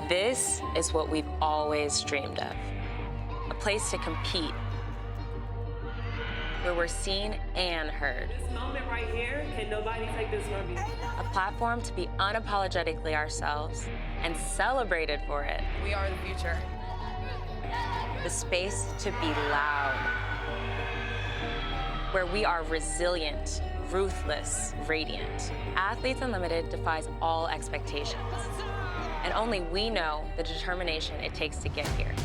This is what we've always dreamed of. A place to compete, where we're seen and heard. This moment right here, can nobody take this from me? A platform to be unapologetically ourselves and celebrated for it. We are the future. The space to be loud, where we are resilient, ruthless, radiant. Athletes Unlimited defies all expectations. And only we know the determination it takes to get here.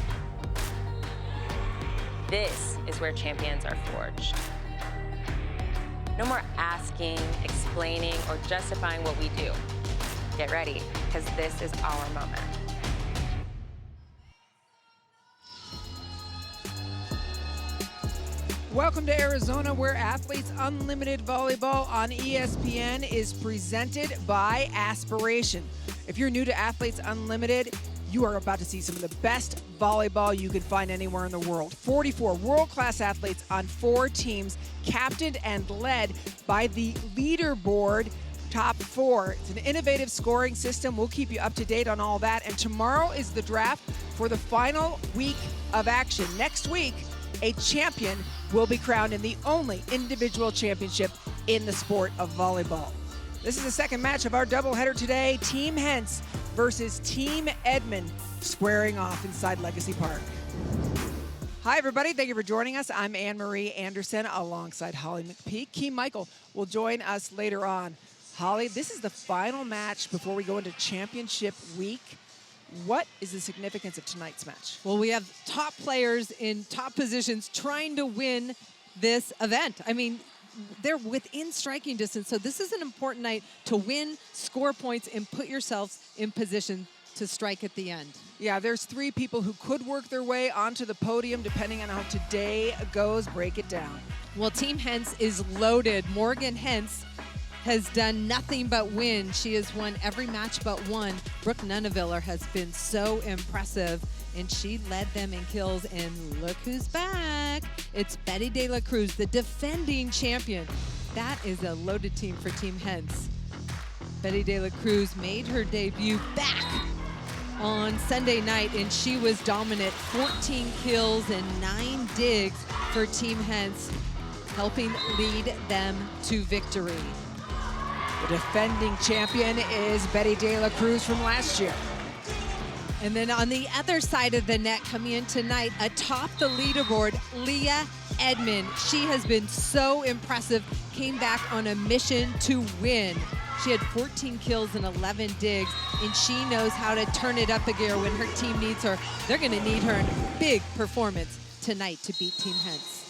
This is where champions are forged. No more asking, explaining, or justifying what we do. Get ready, because this is our moment. Welcome to Arizona, where Athletes Unlimited Volleyball on ESPN is presented by Aspiration. If you're new to Athletes Unlimited, you are about to see some of the best volleyball you can find anywhere in the world. 44 world-class athletes on 4 teams, captained and led by the leaderboard top 4. It's an innovative scoring system. We'll keep you up to date on all that. And tomorrow is the draft for the final week of action. Next week, a champion will be crowned in the only individual championship in the sport of volleyball. This is the second match of our doubleheader today. Team Hens versus Team Edmond squaring off inside Legacy Park. Hi, everybody. Thank you for joining us. I'm Anne-Marie Anderson alongside Holly McPeak. Keem Michael will join us later on. Holly, this is the final match before we go into championship week. What is the significance of tonight's match? Well, we have top players in top positions trying to win this event. I mean, they're within striking distance, so this is an important night to win, score points, and put yourselves in position to strike at the end. Yeah, there's 3 people who could work their way onto the podium depending on how today goes. Break it down. Well, Team Hens is loaded. Morgan Hens has done nothing but win. She has won every match but one. Brooke Nuneviller has been so impressive, and she led them in kills. And look who's back. It's Betty De La Cruz, the defending champion. That is a loaded team for Team Hens. Betty De La Cruz made her debut back on Sunday night, and she was dominant. 14 kills and 9 digs for Team Hens, helping lead them to victory. The defending champion is Betty De La Cruz from last year. And then on the other side of the net, coming in tonight, atop the leaderboard, Leah Edmond. She has been so impressive, came back on a mission to win. She had 14 kills and 11 digs, and she knows how to turn it up a gear when her team needs her. They're gonna need her in a big performance tonight to beat Team Hens.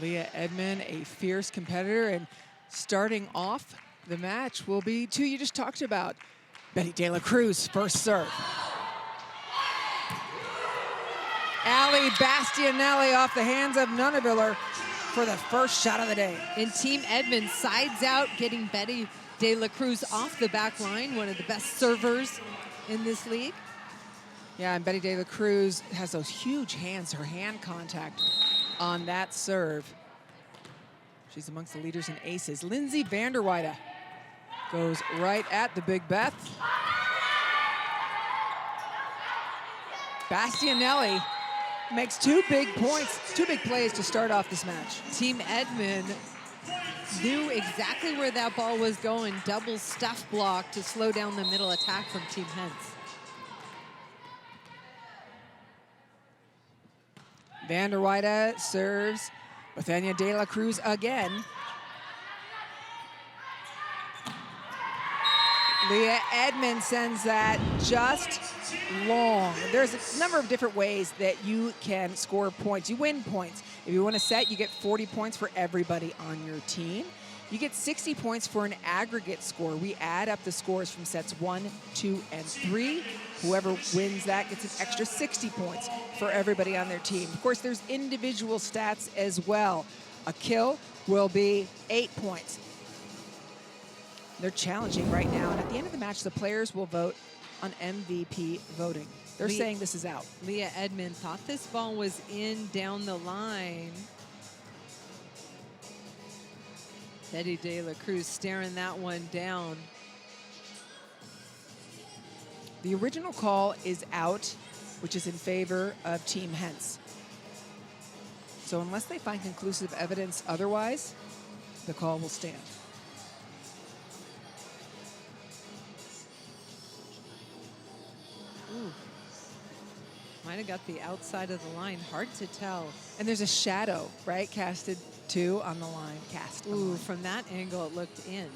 Leah Edmond, a fierce competitor, and starting off the match will be 2 you just talked about. Betty De La Cruz, first serve. Allie Bastianelli off the hands of Nuneviller for the first shot of the day. And Team Edmond sides out, getting Betty De La Cruz off the back line, one of the best servers in this league. Yeah, and Betty De La Cruz has those huge hands, her hand contact on that serve. She's amongst the leaders in aces. Lindsay Vanderweide goes right at the Big Beth. Bastianelli makes 2 big points, 2 big plays to start off this match. Team Edmond knew exactly where that ball was going. Double stuff block to slow down the middle attack from Team Hens. Vanderweide serves. Bethania De La Cruz again. Leah Edmond sends that just long. There's a number of different ways that you can score points. You win points. If you win a set, you get 40 points for everybody on your team. You get 60 points for an aggregate score. We add up the scores from sets 1, 2, and 3. Whoever wins that gets an extra 60 points for everybody on their team. Of course, there's individual stats as well. A kill will be 8 points. They're challenging right now, and at the end of the match, the players will vote on MVP voting. They're saying this is out. Leah Edmond thought this ball was in down the line. Betty De La Cruz staring that one down. The original call is out, which is in favor of Team Hens. So unless they find conclusive evidence otherwise, the call will stand. Ooh. Might have got the outside of the line. Hard to tell. And there's a shadow, right? Casted too on the line. Cast. Ooh, from that angle, it looked in.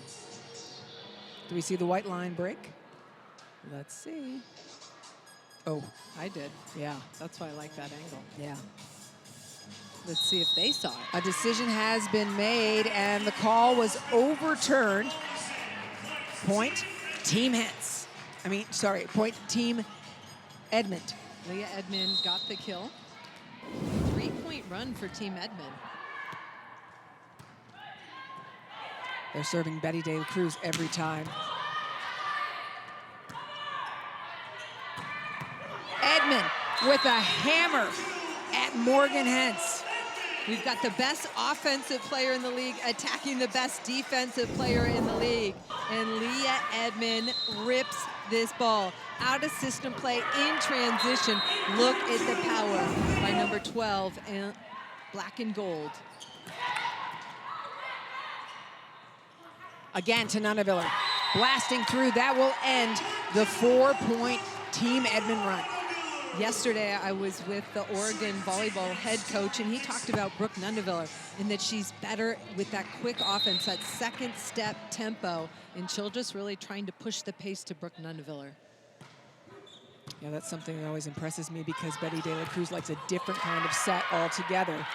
Do we see the white line break? Let's see. Oh, I did. yeah. That's why I like that angle. Yeah. Let's see if they saw it. A decision has been made, and the call was overturned. Point Team Hens. Point Team Edmond. Leah Edmond got the kill. 3-point run for Team Edmond. They're serving Betty De La Cruz every time. Edmond with a hammer at Morgan Hens. We've got the best offensive player in the league attacking the best defensive player in the league. And Leah Edmond rips this ball out of system play in transition. Look at the power by number 12 and black and gold. Again to Nunaviller. Blasting through. That will end the 4-point Team Edmond run. Yesterday, I was with the Oregon volleyball head coach, and he talked about Brooke Nunaviller and that she's better with that quick offense, that second step tempo, and she'll just really trying to push the pace to Brooke Nunaviller. Yeah, that's something that always impresses me because Betty De La Cruz likes a different kind of set altogether.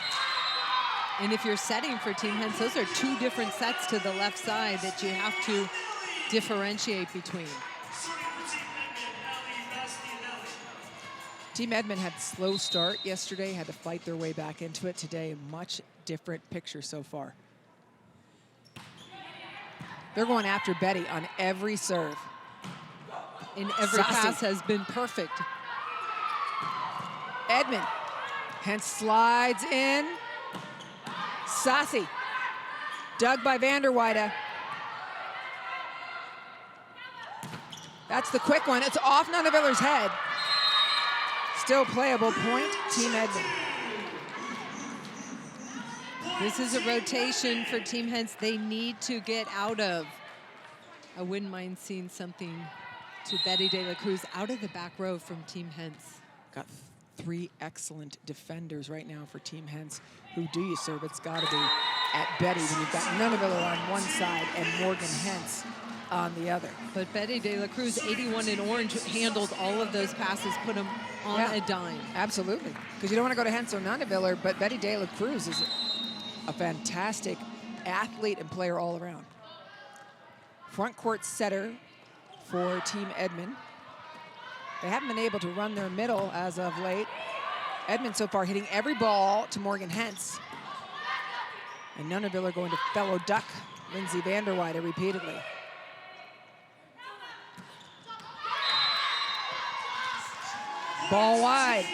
And if you're setting for Team Hens, those are two different sets to the left side that you have to differentiate between. Team Edmond had a slow start yesterday, had to fight their way back into it today. A much different picture so far. They're going after Betty on every serve. And every Saucy. pass has been perfect. Edmond, Hens slides in. Saucy, dug by Vanderweide. That's the quick one. It's off Nunaviller's head. Still playable. Point Team Edmond. This is a rotation for Team Hens they need to get out of. I wouldn't mind seeing something to Betty De La Cruz out of the back row from Team Hens. Got 3 excellent defenders right now for Team Hens. Who do you serve? It's got to be at Betty when you've got Nunaviller on one side and Morgan Hens on the other. But Betty De La Cruz, 81 in orange, handled all of those passes, put them on a dime. Absolutely. Because you don't want to go to Hens or Nunaviller, but Betty De La Cruz is a fantastic athlete and player all around. Front court setter for Team Edmond. They haven't been able to run their middle as of late. Edmond so far hitting every ball to Morgan Hens. And Nunaviller going to fellow Duck, Lindsay Vanderweide, repeatedly. Ball wide.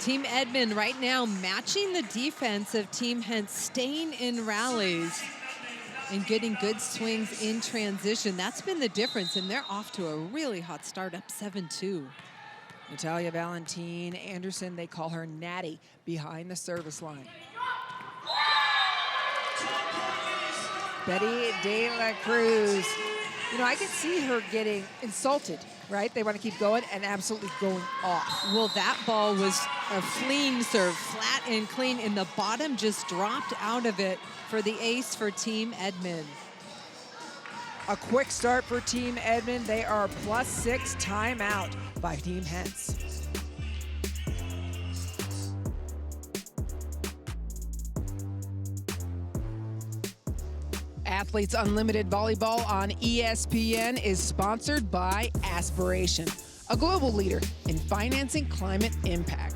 Team Edmond right now matching the defense of Team Hens, staying in rallies and getting good swings in transition. That's been the difference, and they're off to a really hot start, up 7-2. Natalia Valentine Anderson, they call her Natty, behind the service line. Betty De La Cruz. You know, I can see her getting insulted, right? They want to keep going and absolutely going off. Well, that ball was a fleeing serve, flat and clean, and the bottom just dropped out of it for the ace for Team Edmond. A quick start for Team Edmond. They are +6 timeout by Team Hens. Athletes Unlimited Volleyball on ESPN is sponsored by Aspiration, a global leader in financing climate impact.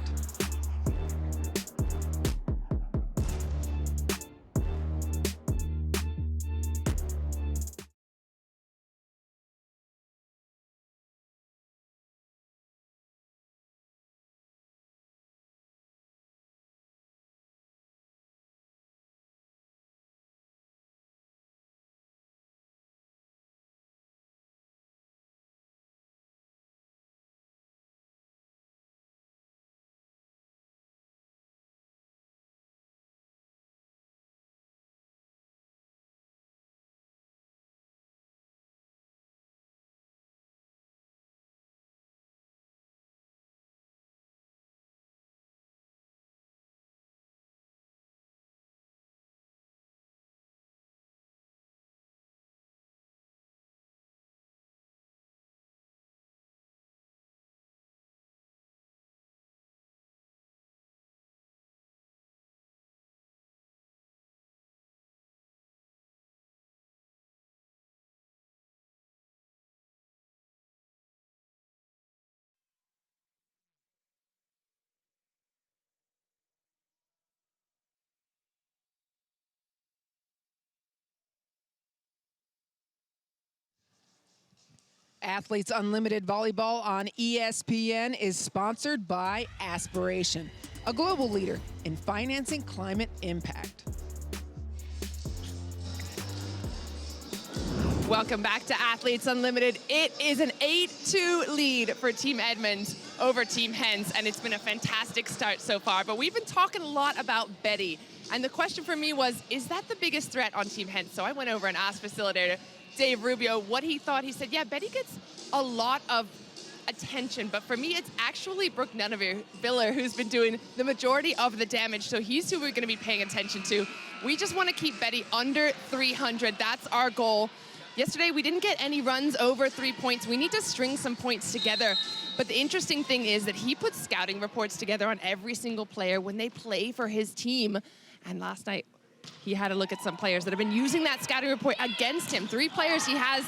Athletes Unlimited Volleyball on ESPN is sponsored by Aspiration, a global leader in financing climate impact. Welcome back to Athletes Unlimited. It is an 8-2 lead for Team Edmonds over Team Hens, and it's been a fantastic start so far. But we've been talking a lot about Betty, and the question for me was, is that the biggest threat on Team Hens? So I went over and asked facilitator Dave Rubio what he thought. He said, yeah, Betty gets a lot of attention, but for me, it's actually Brooke Nuneviller who's been doing the majority of the damage, so he's who we're going to be paying attention to. We just want to keep Betty under 300. That's our goal. Yesterday, we didn't get any runs over 3 points. We need to string some points together. But the interesting thing is that he puts scouting reports together on every single player when they play for his team. And last night, he had a look at some players that have been using that scouting report against him. 3 players he has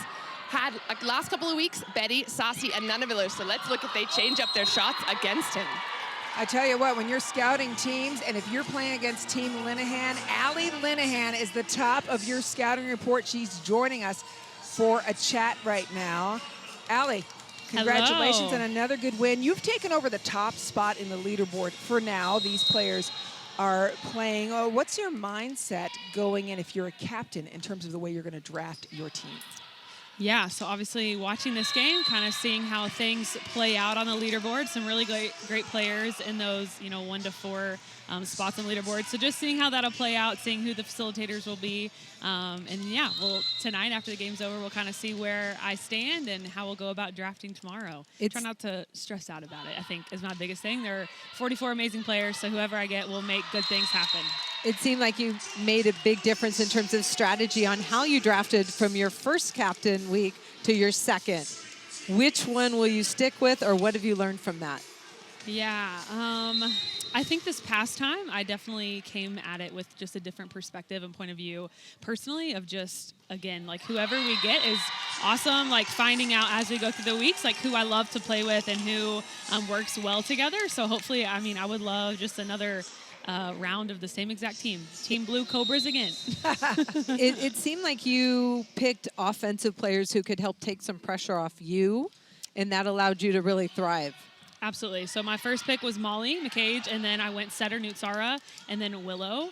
had like last couple of weeks, Betty, Saucy, and Nuneviller. So let's look if they change up their shots against him. I tell you what, when you're scouting teams and if you're playing against Team Linehan, Allie Linehan is the top of your scouting report. She's joining us for a chat right now. Allie, congratulations on another good win. You've taken over the top spot in the leaderboard for now. These players are playing. What's your mindset going in if you're a captain in terms of the way you're going to draft your team? Yeah, so obviously watching this game, kind of seeing how things play out on the leaderboard, some really great players in those, 1 to 4 spots on the leaderboard. So just seeing how that'll play out, seeing who the facilitators will be. And yeah, tonight after the game's over, we'll kind of see where I stand and how we'll go about drafting tomorrow. Try not to stress out about it, I think, is my biggest thing. There are 44 amazing players, so whoever I get will make good things happen. It seemed like you made a big difference in terms of strategy on how you drafted from your first captain week to your second. Which one will you stick with, or what have you learned from that? Yeah, I think this past time, I definitely came at it with just a different perspective and point of view personally of just, again, like whoever we get is awesome, like finding out as we go through the weeks, like who I love to play with and who works well together. So hopefully, I would love just another round of the same exact team. Team Blue Cobras again. It seemed like you picked offensive players who could help take some pressure off you, and that allowed you to really thrive. Absolutely. So my first pick was Molly McCage, and then I went setter Nutsara, and then Willow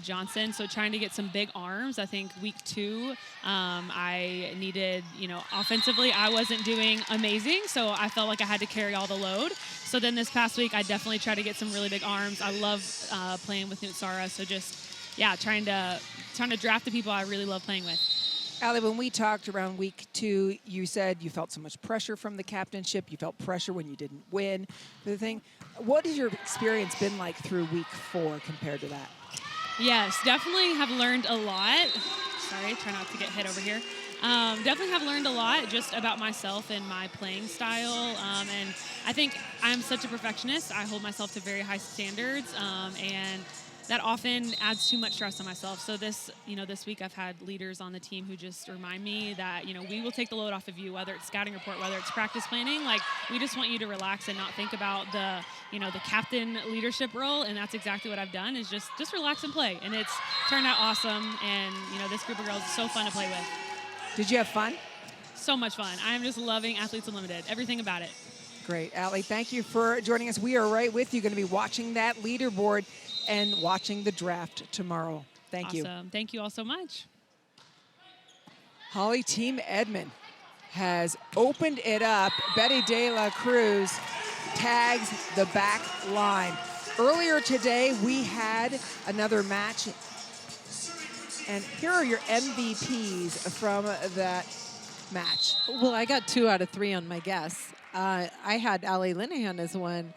Johnson. So trying to get some big arms. I think week 2, I needed, offensively, I wasn't doing amazing, so I felt like I had to carry all the load. So then this past week, I definitely tried to get some really big arms. I love playing with Nutsara, so just, yeah, trying to draft the people I really love playing with. Allie, when we talked around week 2, you said you felt so much pressure from the captainship. You felt pressure when you didn't win. The thing, what has your experience been like through week 4 compared to that? Yes, definitely have learned a lot. Sorry, try not to get hit over here. Definitely have learned a lot just about myself and my playing style. And I think I'm such a perfectionist. I hold myself to very high standards. And that often adds too much stress on myself. So this week I've had leaders on the team who just remind me that, we will take the load off of you, whether it's scouting report, whether it's practice planning. Like, we just want you to relax and not think about the captain leadership role. And that's exactly what I've done, is just relax and play. And it's turned out awesome. And, this group of girls is so fun to play with. Did you have fun? So much fun. I'm just loving Athletes Unlimited, everything about it. Great. Allie, thank you for joining us. We are right with you, going to be watching that leaderboard and watching the draft tomorrow. Thank you. Awesome. Thank you all so much. Holly, Team Edmond has opened it up. Betty De La Cruz tags the back line. Earlier today, we had another match. And here are your MVPs from that match. Well, I got 2 out of 3 on my guess. I had Allie Linehan as 1,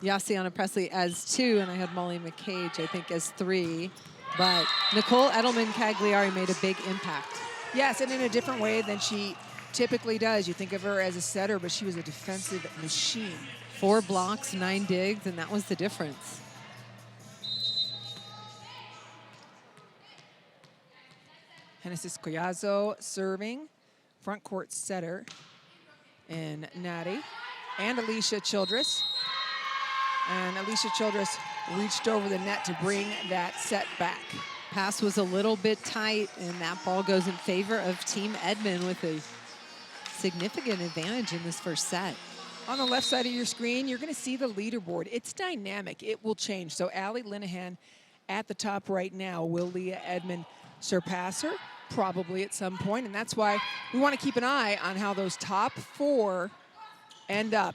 Yassiana Presley as 2, and I had Molly McCage, I think, as 3. But Nicole Edelman-Cagliari made a big impact. Yes, and in a different way than she typically does. You think of her as a setter, but she was a defensive machine. 4 blocks, 9 digs, and that was the difference. Genesis Collazo serving, front court setter in Natty, and Alicia Childress. And Alicia Childress reached over the net to bring that set back. Pass was a little bit tight, and that ball goes in favor of Team Edmond with a significant advantage in this first set. On the left side of your screen, you're going to see the leaderboard. It's dynamic. It will change. So Allie Linehan at the top right now. Will Leah Edmond surpass her? Probably at some point, and that's why we want to keep an eye on how those top 4 end up.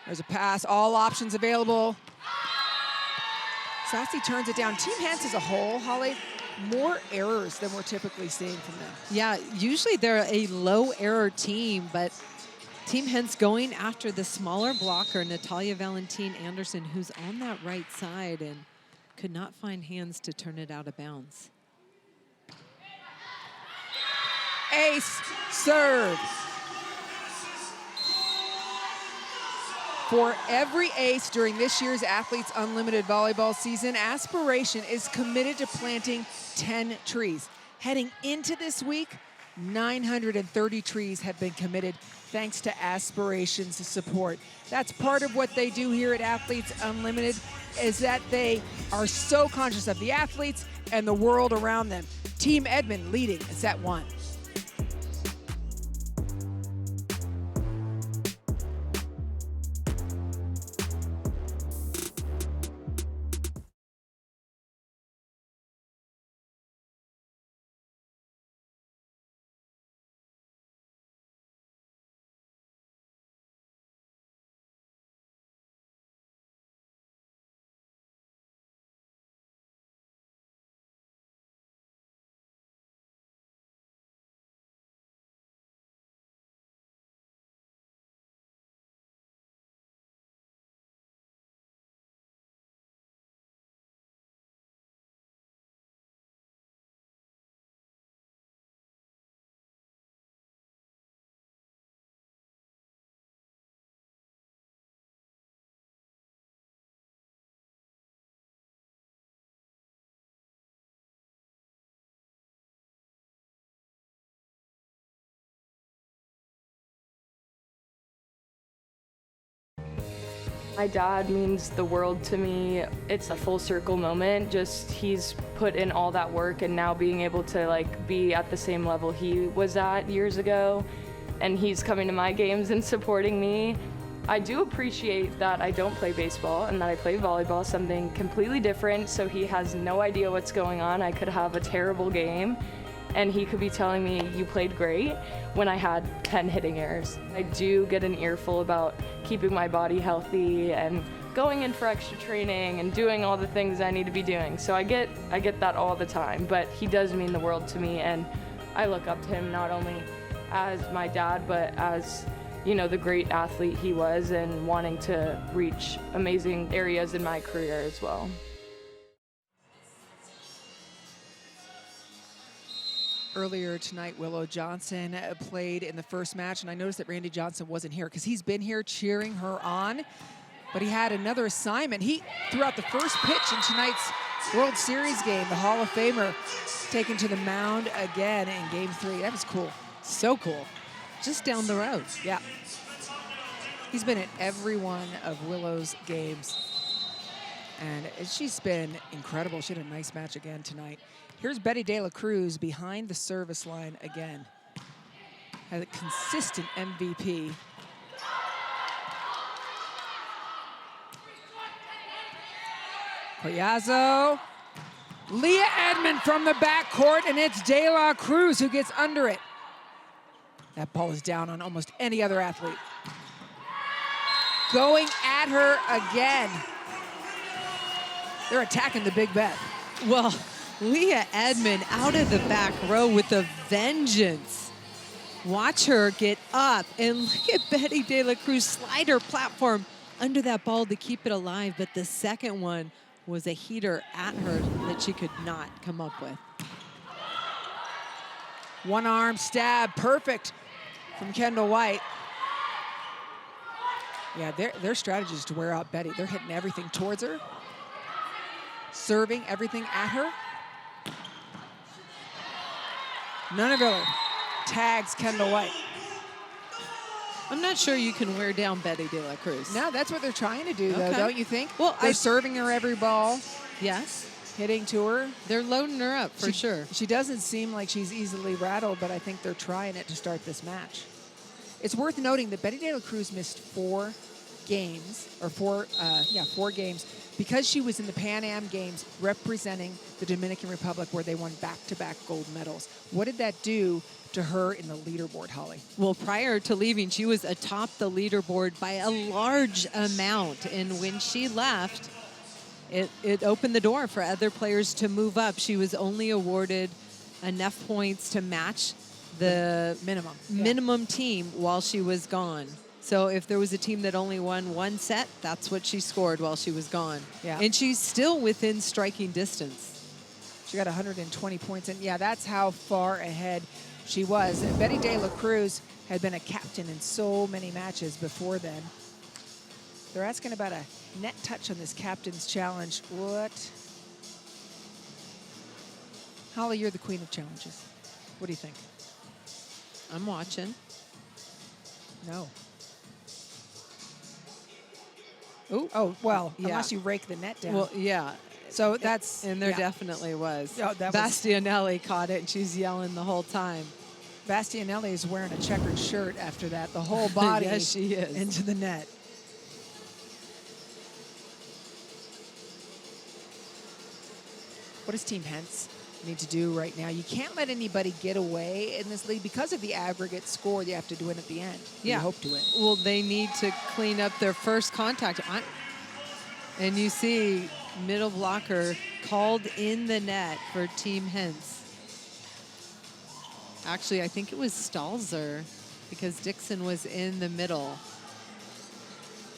There's a pass, all options available. Sassy turns it down. Team Hens as a whole, Holly, more errors than we're typically seeing from them. Yeah, usually they're a low error team, but Team Hens going after the smaller blocker, Natalia Valentin Anderson, who's on that right side and could not find hands to turn it out of bounds. Ace serve. For every ace during this year's Athletes Unlimited volleyball season, Aspiration is committed to planting 10 trees. Heading into this week, 930 trees have been committed thanks to Aspiration's support. That's part of what they do here at Athletes Unlimited, is that they are so conscious of the athletes and the world around them. Team Edmond leading set 1. My dad means the world to me. It's a full circle moment. Just he's put in all that work, and now being able to be at the same level he was at years ago, and he's coming to my games and supporting me. I do appreciate that I don't play baseball and that I play volleyball, something completely different, so he has no idea what's going on. I could have a terrible game and he could be telling me, you played great, when I had 10 hitting errors. I do get an earful about keeping my body healthy and going in for extra training and doing all the things I need to be doing. So I get that all the time, but he does mean the world to me, and I look up to him not only as my dad, but as, you know, the great athlete he was, and wanting to reach amazing areas in my career as well. Earlier tonight, Willow Johnson played in the first match, and I noticed that Randy Johnson wasn't here because he's been here cheering her on, but he had another assignment. He threw out the first pitch in tonight's World Series game. The Hall of Famer taken to the mound again in Game 3. That was cool. So cool. Just down the road. Yeah. He's been at every one of Willow's games, and she's been incredible. She had a nice match again tonight. Here's Betty De La Cruz behind the service line again. Has a consistent MVP. Collazo. Leah Edmond from the backcourt, and it's De La Cruz who gets under it. That ball is down on almost any other athlete. Going at her again. They're attacking the big bet. Well, Leah Edmond out of the back row with a vengeance. Watch her get up, and look at Betty De La Cruz slide her platform under that ball to keep it alive, but the second one was a heater at her that she could not come up with. One arm stab, perfect from Kendall White. Yeah, their strategy is to wear out Betty. They're hitting everything towards her, serving everything at her. Nunaviller tags Kendall White. I'm not sure you can wear down Betty De La Cruz. No, that's what they're trying to do, though, Okay. don't you think? Well, they're serving her every ball. Yes. hitting to her. They're loading her up for sure. She doesn't seem like she's easily rattled, but I think they're trying it to start this match. It's worth noting that Betty De La Cruz missed 4 games, or 4 games, because she was in the Pan Am Games representing the Dominican Republic, where they won back-to-back gold medals. What did that do to her in the leaderboard, Holly? Well, prior to leaving, she was atop the leaderboard by a large amount. And when she left, it opened the door for other players to move up. She was only awarded enough points to match the minimum team while she was gone. So if there was a team that only won 1 set, that's what she scored while she was gone. Yeah. And she's still within striking distance. She got 120 points, and yeah, that's how far ahead she was. And Betty De La Cruz had been a captain in so many matches before then. They're asking about a net touch on this captain's challenge. What? Holly, you're the queen of challenges. What do you think? I'm watching. No. Ooh. Oh, well, unless you rake the net down. Well, yeah. So that's... And there definitely was. Oh, that Bastianelli caught it, and she's yelling the whole time. Bastianelli is wearing a checkered shirt after that. The whole body yes, she is. into the net. What does Team Hens need to do right now? You can't let anybody get away in this league because of the aggregate score. You have to win at the end. Yeah. You hope to win. Well, they need to clean up their first contact. And you see middle blocker called in the net for Team Hens. Actually, I think it was Stalzer because Dixon was in the middle.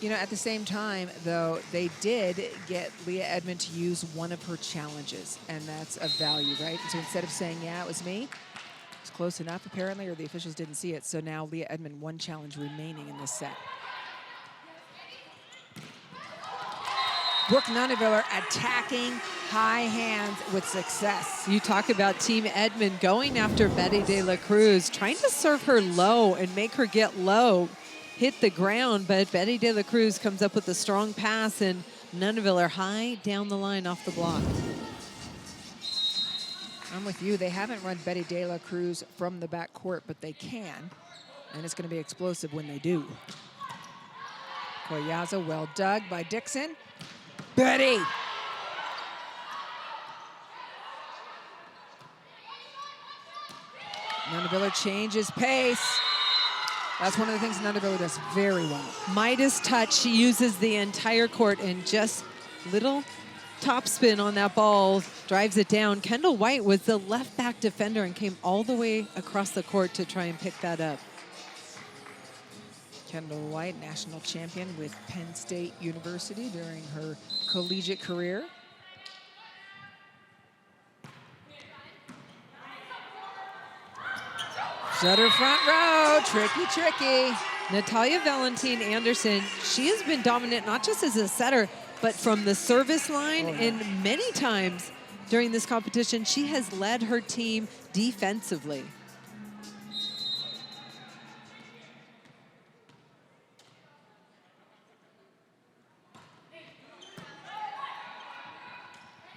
You know, at the same time, though, they did get Leah Edmond to use one of her challenges, and that's of value, right? And so instead of saying, yeah, it was me, it's close enough, apparently, or the officials didn't see it. So now Leah Edmond, 1 challenge remaining in this set. Brooke Nuneviller attacking high hands with success. You talk about Team Edmond going after Betty De La Cruz, trying to serve her low and make her get low, hit the ground, but Betty De La Cruz comes up with a strong pass, and Nuneviller high down the line off the block. I'm with you. They haven't run Betty De La Cruz from the back court, but they can, and it's going to be explosive when they do. Collazo, well dug by Dixon. Betty! Nuneviller changes pace. That's one of the things Nuneviller does very well. Midas touch, she uses the entire court, and just little top spin on that ball, drives it down. Kendall White was the left back defender and came all the way across the court to try and pick that up. Kendall White, national champion with Penn State University during her collegiate career. Setter front row, tricky. Natalia Valentin Anderson, she has been dominant not just as a setter, but from the service line, and many times during this competition, she has led her team defensively.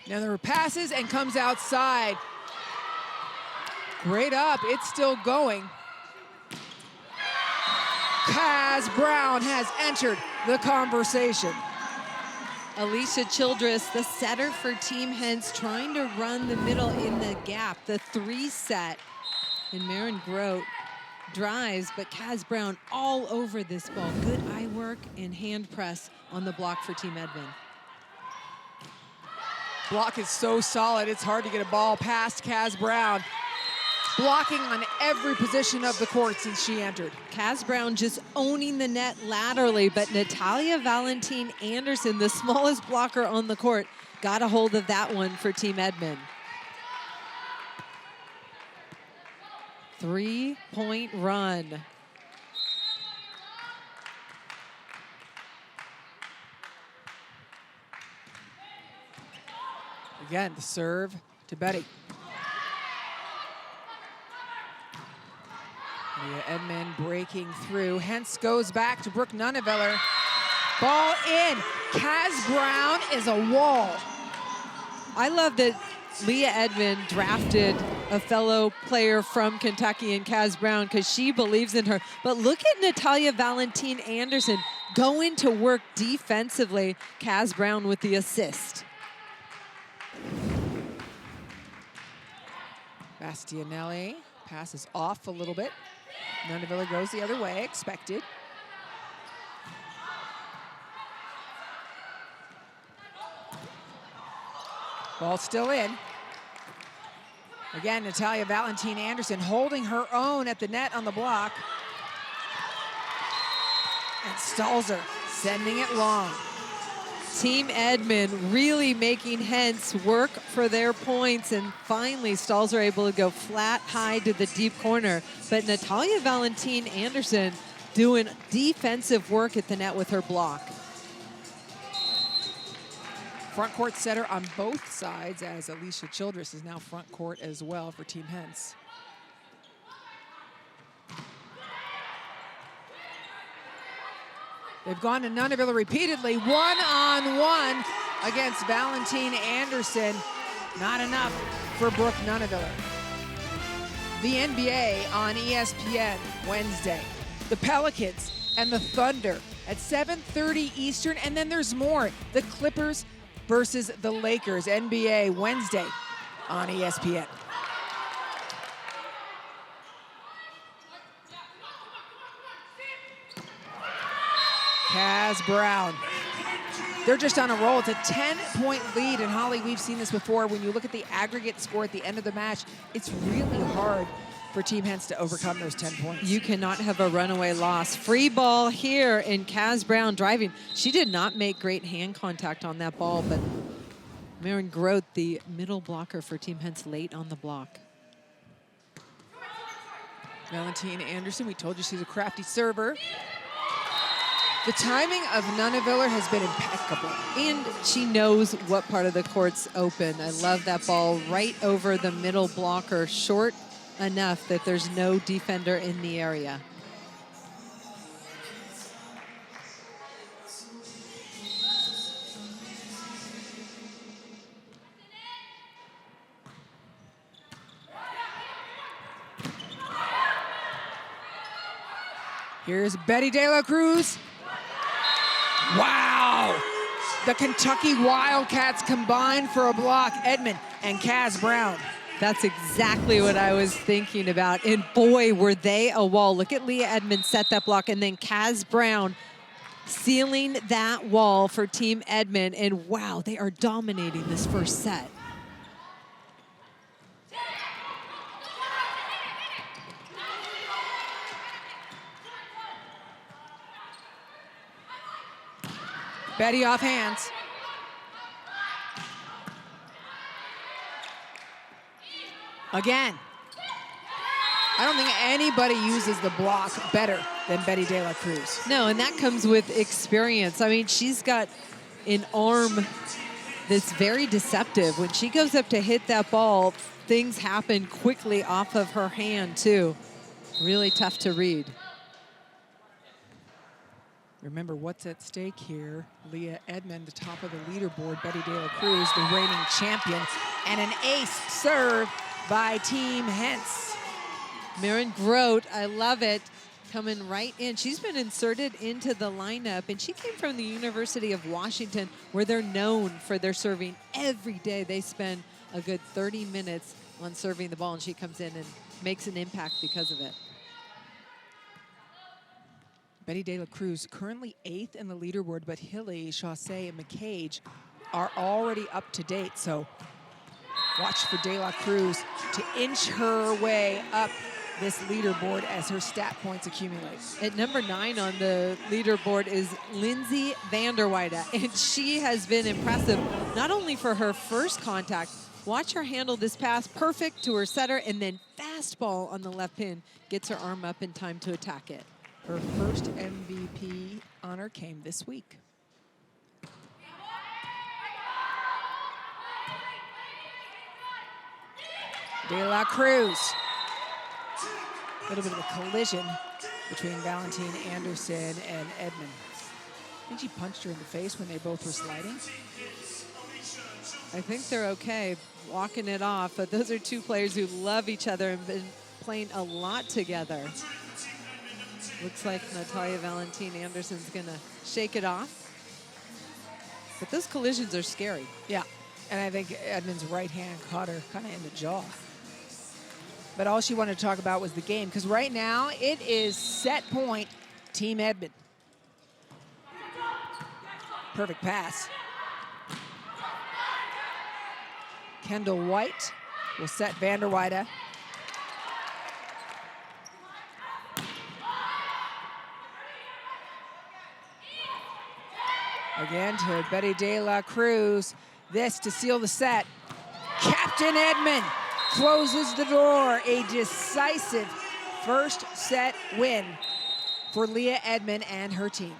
Now there are passes and comes outside. Great up, it's still going. Kaz Brown has entered the conversation. Alicia Childress, the setter for Team Hens, trying to run the middle in the gap, the 3 set. And Maren Grote drives, but Kaz Brown all over this ball. Good eye work and hand press on the block for Team Edmond. Block is so solid, it's hard to get a ball past Kaz Brown. Blocking on every position of the court since she entered. Kaz Brown just owning the net laterally, but Natalia Valentin Anderson, the smallest blocker on the court, got a hold of that one for Team Edmond. 3-point run. Again, the serve to Betty. Leah Edmond breaking through. Hence goes back to Brooke Nuneviller. Ball in. Kaz Brown is a wall. I love that Leah Edmond drafted a fellow player from Kentucky in Kaz Brown because she believes in her. But look at Natalia Valentin Anderson going to work defensively. Kaz Brown with the assist. Bastianelli passes off a little bit. Nunavilla goes the other way, expected. Ball still in. Again, Natalia Valentin Anderson holding her own at the net on the block. And Stalzer sending it long. Team Edmond really making Hens work for their points, and finally Stalzer able to go flat high to the deep corner. But Natalia Valentin Anderson doing defensive work at the net with her block. Front court setter on both sides, as Alicia Childress is now front court as well for Team Hens. They've gone to Nunavilla repeatedly, one-on-one against Valentin Anderson. Not enough for Brooke Nunavilla. The NBA on ESPN Wednesday. The Pelicans and the Thunder at 7:30 Eastern, and then there's more. The Clippers versus the Lakers, NBA Wednesday on ESPN. Kaz Brown. They're just on a roll. It's a 10-point lead, and Holly, we've seen this before. When you look at the aggregate score at the end of the match, it's really hard for Team Hens to overcome those 10 points. You cannot have a runaway loss. Free ball here, and Kaz Brown driving. She did not make great hand contact on that ball, but Maren Groth, the middle blocker for Team Hens, late on the block. Valentin Anderson, we told you she's a crafty server. The timing of Nunavilla has been impeccable. And she knows what part of the court's open. I love that ball right over the middle blocker, short enough that there's no defender in the area. Here's Betty De La Cruz. Wow! The Kentucky Wildcats combined for a block. Edmond and Kaz Brown. That's exactly what I was thinking about. And boy, were they a wall. Look at Leah Edmond set that block, and then Kaz Brown sealing that wall for Team Edmond. And wow, they are dominating this first set. Betty off hands. Again. I don't think anybody uses the block better than Betty De La Cruz. No, and that comes with experience. I mean, she's got an arm that's very deceptive. When she goes up to hit that ball, things happen quickly off of her hand, too. Really tough to read. Remember what's at stake here. Leah Edmond, the top of the leaderboard. Betty De La Cruz, the reigning champion. And an ace serve by Team Hens. Maren Groth, I love it, coming right in. She's been inserted into the lineup, and she came from the University of Washington, where they're known for their serving. Every day they spend a good 30 minutes on serving the ball, and she comes in and makes an impact because of it. Betty De La Cruz currently 8th in the leaderboard, but Hilly, Chaussee, and McCage are already up to date. So watch for De La Cruz to inch her way up this leaderboard as her stat points accumulate. At number 9 on the leaderboard is Lindsay Vanderweide, and she has been impressive, not only for her first contact. Watch her handle this pass perfect to her setter, and then fastball on the left pin gets her arm up in time to attack it. Her first MVP honor came this week. De La Cruz. A little bit of a collision between Valentin Anderson and Edmond. I think she punched her in the face when they both were sliding. I think they're okay walking it off, but those are two players who love each other and been playing a lot together. Looks like Natalia Valentin Anderson's gonna shake it off. But those collisions are scary. Yeah, and I think Edmond's right hand caught her kind of in the jaw. But all she wanted to talk about was the game, because right now it is set point, Team Edmond. Perfect pass. Kendall White will set Vanderweide. Again to Betty De La Cruz. This to seal the set. Captain Edmond closes the door. A decisive first set win for Leah Edmond and her team.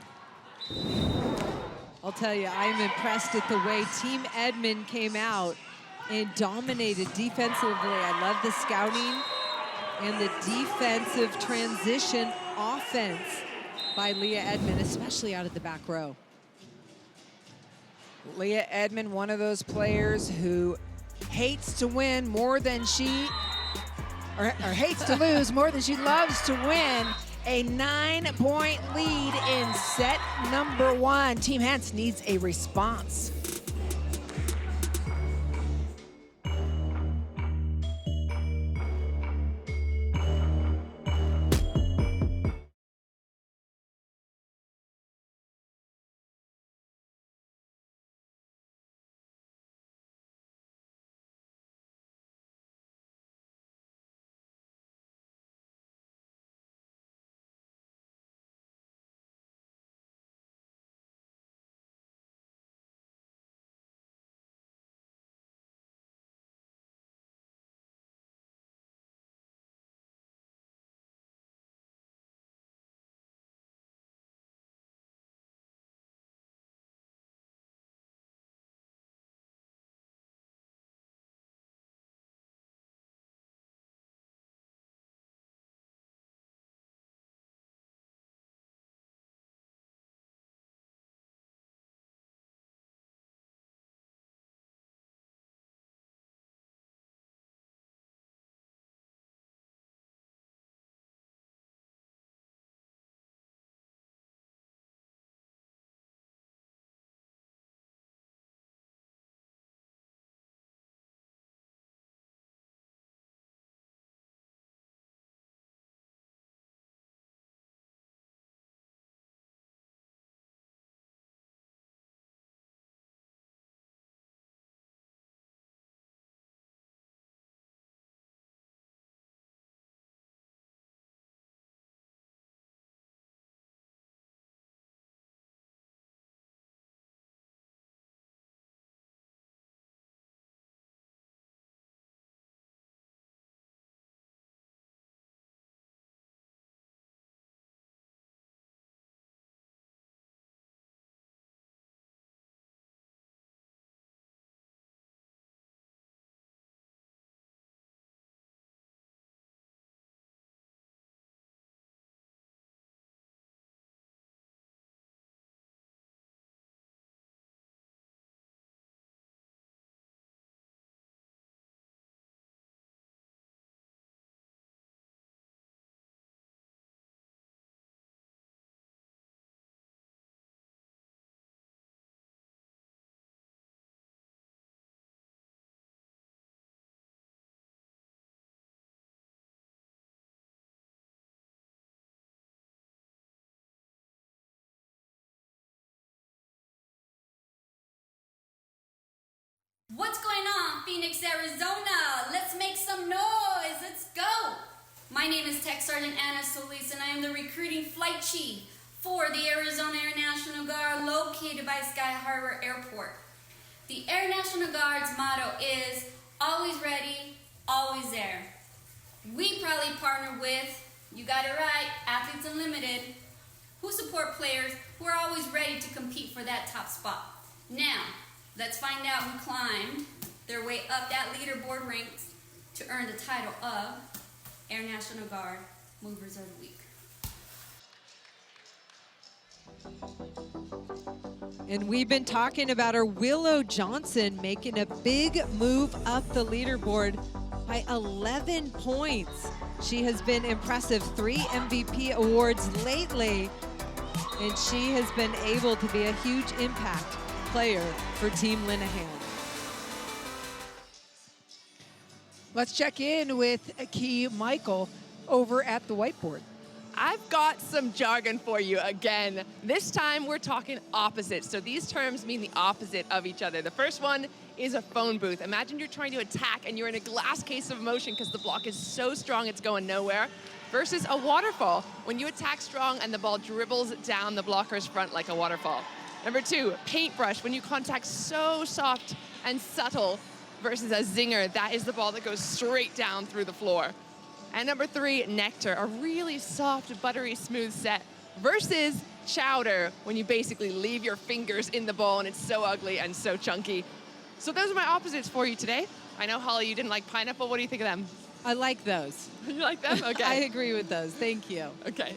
I'll tell you, I'm impressed at the way Team Edmond came out and dominated defensively. I love the scouting and the defensive transition offense by Leah Edmond, especially out of the back row. Leah Edmond, one of those players who hates to win more than she, or hates to lose more than she loves to win. A 9-point lead in set number 1. Team Hens needs a response. What's going on, Phoenix, Arizona? Let's make some noise. Let's go. My name is Tech Sergeant Anna Solis, and I am the recruiting flight chief for the Arizona Air National Guard located by Sky Harbor Airport. The Air National Guard's motto is always ready, always there. We proudly partner with, you got it right, Athletes Unlimited, who support players who are always ready to compete for that top spot. Now, let's find out who climbed their way up that leaderboard ranks to earn the title of Air National Guard Movers of the Week. And we've been talking about her Willow Johnson making a big move up the leaderboard by 11 points. She has been impressive, 3 MVP awards lately, and she has been able to be a huge impact player for Team Linehan. Let's check in with Key Michael over at the whiteboard. I've got some jargon for you again. This time we're talking opposites. So these terms mean the opposite of each other. The first one is a phone booth. Imagine you're trying to attack and you're in a glass case of motion because the block is so strong it's going nowhere. Versus a waterfall, when you attack strong and the ball dribbles down the blocker's front like a waterfall. Number 2, paintbrush, when you contact so soft and subtle. Versus a zinger, that is the ball that goes straight down through the floor. And number 3, nectar, a really soft, buttery, smooth set. Versus chowder, when you basically leave your fingers in the ball and it's so ugly and so chunky. So those are my opposites for you today. I know, Holly, you didn't like pineapple. What do you think of them? I like those. You like them? Okay. I agree with those. Thank you. Okay.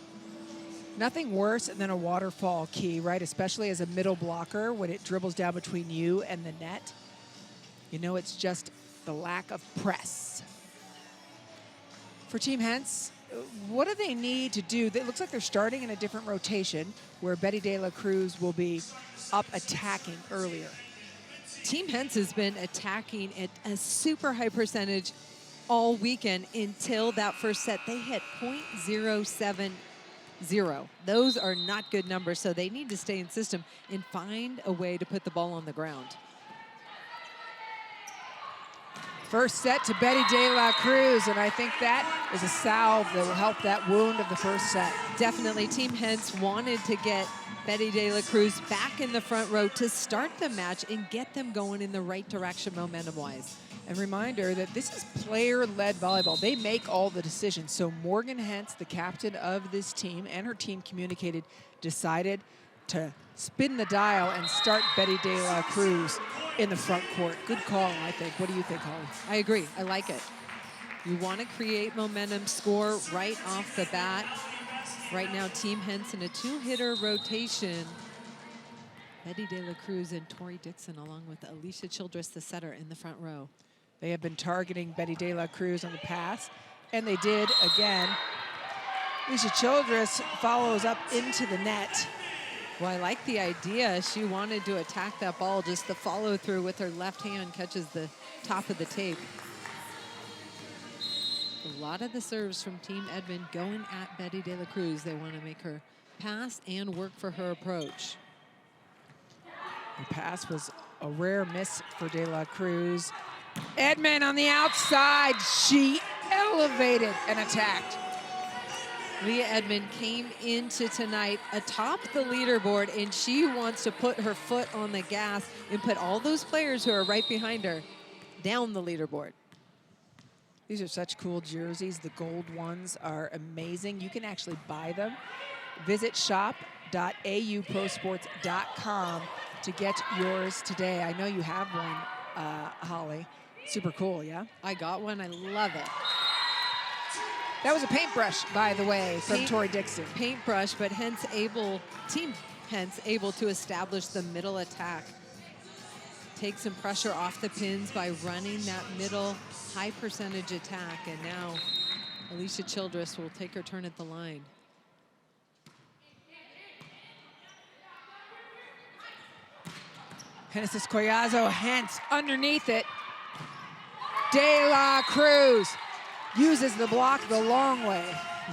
Nothing worse than a waterfall, Key, right? Especially as a middle blocker when it dribbles down between you and the net. You know, it's just the lack of press. For Team Hens, what do they need to do? It looks like they're starting in a different rotation where Betty De La Cruz will be up attacking earlier. Team Hens has been attacking at a super high percentage all weekend until that first set. They hit .070. Those are not good numbers, so they need to stay in system and find a way to put the ball on the ground. First set to Betty De La Cruz, and I think that is a salve that will help that wound of the first set. Definitely, Team Hens wanted to get Betty De La Cruz back in the front row to start the match and get them going in the right direction momentum-wise. And reminder that this is player-led volleyball. They make all the decisions. So Morgan Hens, the captain of this team, and her team decided to spin the dial and start Betty De La Cruz in the front court. Good call, I think. What do you think, Holly? I agree. I like it. You want to create momentum, score right off the bat. Right now, Team Hens in a 2-hitter rotation. Betty De La Cruz and Tori Dixon, along with Alicia Childress, the setter, in the front row. They have been targeting Betty De La Cruz on the pass, and they did again. Alicia Childress follows up into the net. Well, I like the idea. She wanted to attack that ball. Just the follow through with her left hand catches the top of the tape. A lot of the serves from Team Edmond going at Betty De La Cruz. They want to make her pass and work for her approach. The pass was a rare miss for De La Cruz. Edmond on the outside. She elevated and attacked. Leah Edmond came into tonight atop the leaderboard, and she wants to put her foot on the gas and put all those players who are right behind her down the leaderboard. These are such cool jerseys. The gold ones are amazing. You can actually buy them. Visit shop.auprosports.com to get yours today. I know you have one, Holly. Super cool, yeah? I got one. I love it. That was a paintbrush, by the way, from Tori Dixon. Paintbrush, but Team Hens able to establish the middle attack. Take some pressure off the pins by running that middle high percentage attack. And now Alicia Childress will take her turn at the line. Genesis Collazo, Hens underneath it. De La Cruz uses the block the long way.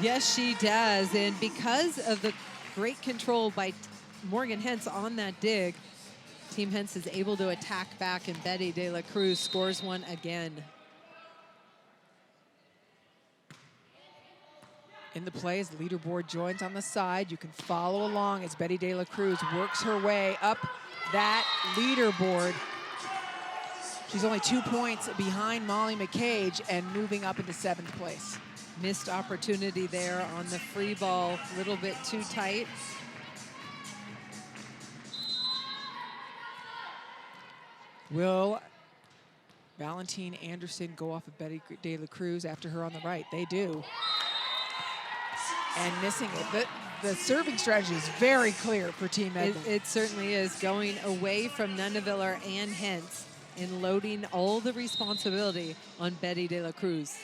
Yes, she does. And because of the great control by Morgan Hens on that dig, Team Hens is able to attack back, and Betty De La Cruz scores one again. In the play, as the leaderboard joins on the side, you can follow along as Betty De La Cruz works her way up that leaderboard. She's only 2 points behind Molly McCage and moving up into 7th place. Missed opportunity there on the free ball, a little bit too tight. Will Valentine Anderson go off of Betty De La Cruz after her on the right? They do. and missing it. The serving strategy is very clear for Team Edmond. It certainly is, going away from Nuneviller and Hentz and loading all the responsibility on Betty De La Cruz.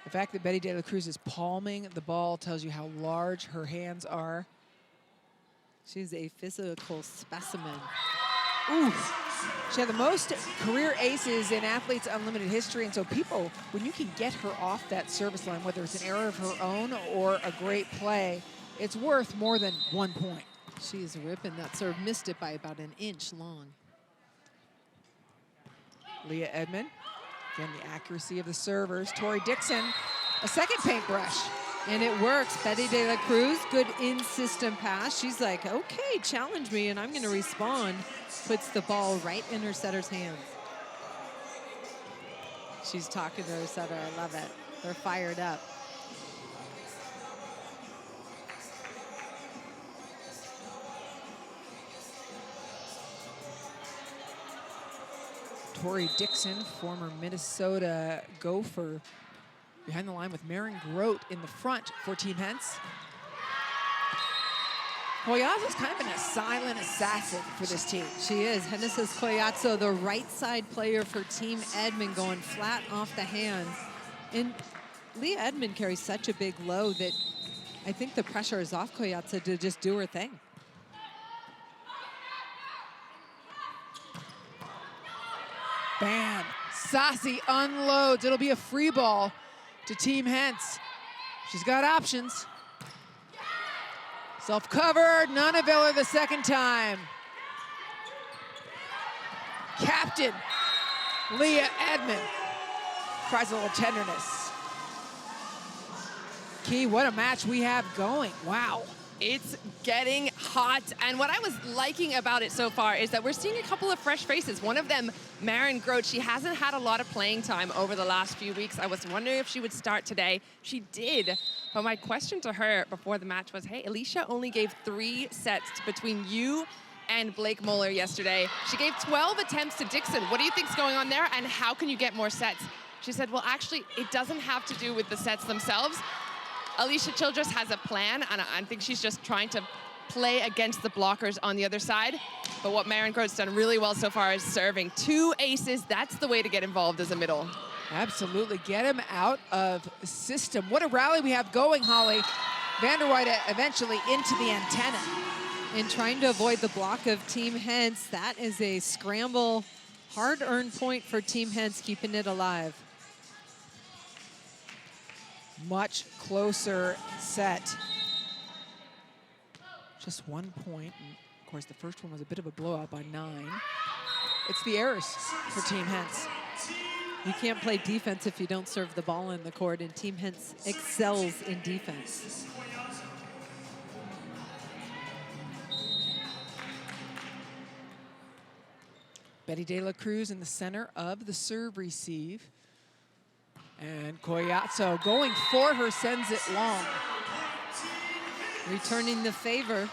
The fact that Betty De La Cruz is palming the ball tells you how large her hands are. She's a physical specimen. Ooh. She had the most career aces in Athletes Unlimited history, and so people, when you can get her off that service line, whether it's an error of her own or a great play, it's worth more than 1 point. She is ripping that serve, missed it by about an inch long. Leah Edmond, again, the accuracy of the servers. Tori Dixon, a second paintbrush. And it works. Betty De La Cruz, good in-system pass. She's like, okay, challenge me, and I'm going to respond. Puts the ball right in her setter's hands. She's talking to her setter. I love it. They're fired up. Tori Dixon, former Minnesota Gopher, behind the line with Maren Grote in the front for Team Hentz. Collazo's kind of been a silent assassin for this team. She is. Genesis Collazo, the right side player for Team Edmond, going flat off the hands. And Leah Edmond carries such a big load that I think the pressure is off Collazo to just do her thing. Bam. Sassi unloads. It'll be a free ball to Team Hentz. She's got options. Self-covered, Nuneviller the second time. Captain Leah Edmond tries a little tenderness. Key, what a match we have going. Wow. It's getting hot, and what I was liking about it so far is that we're seeing a couple of fresh faces. One of them, Maren Grote, she hasn't had a lot of playing time over the last few weeks. I was wondering if she would start today. She did, but my question to her before the match was, hey, Alicia only gave 3 sets between you and Blake Moeller yesterday. She gave 12 attempts to Dixon. What do you think's going on there, and how can you get more sets? She said, well, actually, it doesn't have to do with the sets themselves. Alicia Childress has a plan, and I think she's just trying to play against the blockers on the other side. But what Maren Grote's done really well so far is serving 2 aces. That's the way to get involved as a middle. Absolutely, get him out of system. What a rally we have going, Holly. Vanderweyde eventually into the antenna. And trying to avoid the block of Team Hentz. That is a scramble, hard-earned point for Team Hentz, keeping it alive. Much closer set. Just 1 point. And of course, the first one was a bit of a blowout by 9. It's the errors for Team Hentz. You can't play defense if you don't serve the ball in the court, and Team Hentz excels in defense. Betty De La Cruz in the center of the serve receive. And Collazo going for her, sends it long. Returning the favor.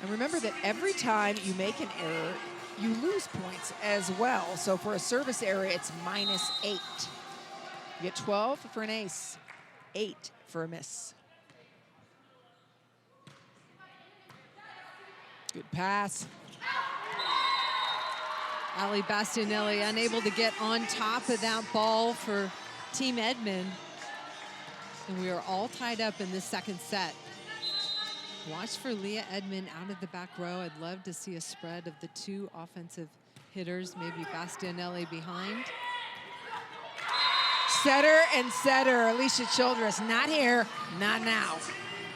And remember that every time you make an error, you lose points as well. So for a service error, it's -8. You get 12 for an ace, 8 for a miss. Good pass. Ali Bastianelli unable to get on top of that ball for Team Edmond. And we are all tied up in this second set. Watch for Leah Edmond out of the back row. I'd love to see a spread of the 2 offensive hitters, maybe Bastianelli behind. Setter and setter, Alicia Childress, not here, not now.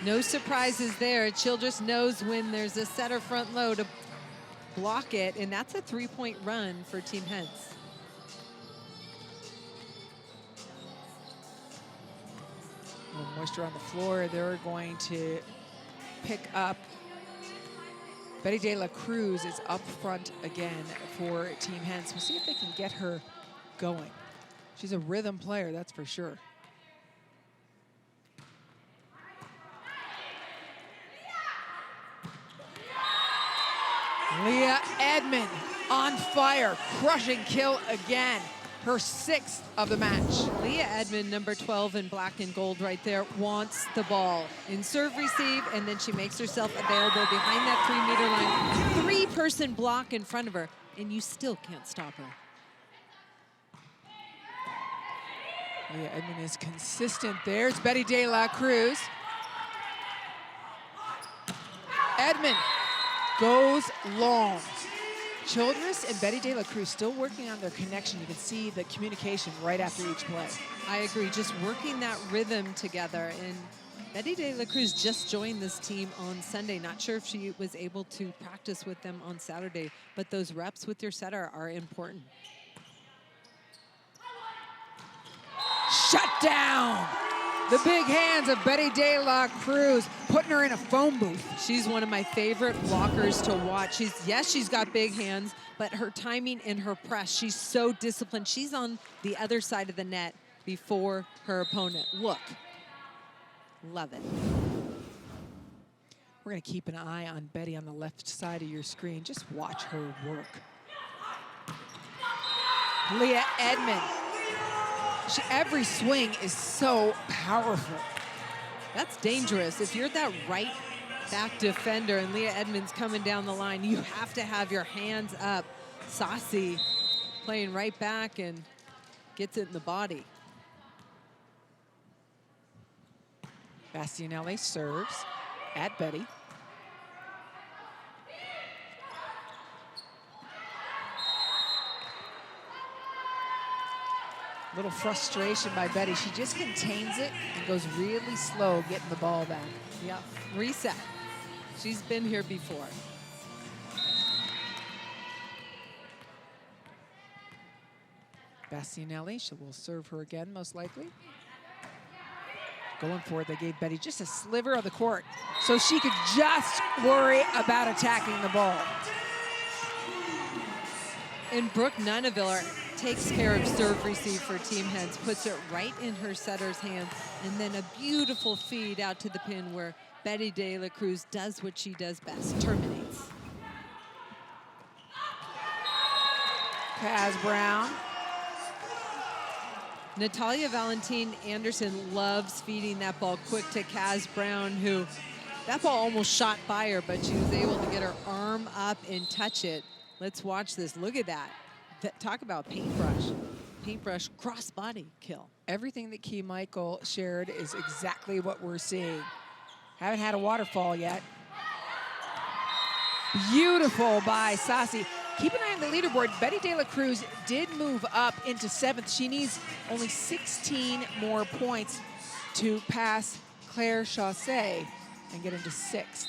No surprises there. Childress knows when there's a setter front low to block it, and that's a 3-point run for Team Hentz. Moisture on the floor, they're going to pick up. Betty De La Cruz is up front again for Team Hentz. We'll see if they can get her going. She's a rhythm player, that's for sure. Leah Edmond on fire, crushing kill again. her 6th of the match. Leah Edmond, number 12 in black and gold right there, wants the ball in serve receive, and then she makes herself available behind that 3-meter line. 3-person block in front of her, and you still can't stop her. Leah Edmond is consistent there. It's Betty De La Cruz. Edmond goes long. Childress and Betty De La Cruz still working on their connection. You can see the communication right after each play. I agree, just working that rhythm together. And Betty De La Cruz just joined this team on Sunday. Not sure if she was able to practice with them on Saturday, but those reps with your setter are important. Shut down. The big hands of Betty De La Cruz, putting her in a phone booth. She's one of my favorite blockers to watch. She's got big hands, but her timing and her press, she's so disciplined. She's on the other side of the net before her opponent. Look, love it. We're gonna keep an eye on Betty on the left side of your screen. Just watch her work. Leah Edmond. Every swing is so powerful. That's dangerous. If you're that right back defender and Leah Edmonds coming down the line, you have to have your hands up. Saucy playing right back and gets it in the body. Bastianelli serves at Betty. Little frustration by Betty. She just contains it and goes really slow getting the ball back. Yep, reset. She's been here before. Bastianelli, she will serve her again, most likely. Going for it, they gave Betty just a sliver of the court so she could just worry about attacking the ball. And Brooke Nunaviller takes care of serve receive for Team Hens, puts it right in her setter's hands, and then a beautiful feed out to the pin where Betty De La Cruz does what she does best, terminates. Kaz Brown. Natalia Valentin Anderson loves feeding that ball quick to Kaz Brown, who that ball almost shot by her, but she was able to get her arm up and touch it. Let's watch this. Look at that. Talk about paintbrush. Paintbrush cross-body kill. Everything that Key Michael shared is exactly what we're seeing. Haven't had a waterfall yet. Beautiful by Saucy. Keep an eye on the leaderboard. Betty De La Cruz did move up into 7th. She needs only 16 more points to pass Claire Chaussee and get into 6th.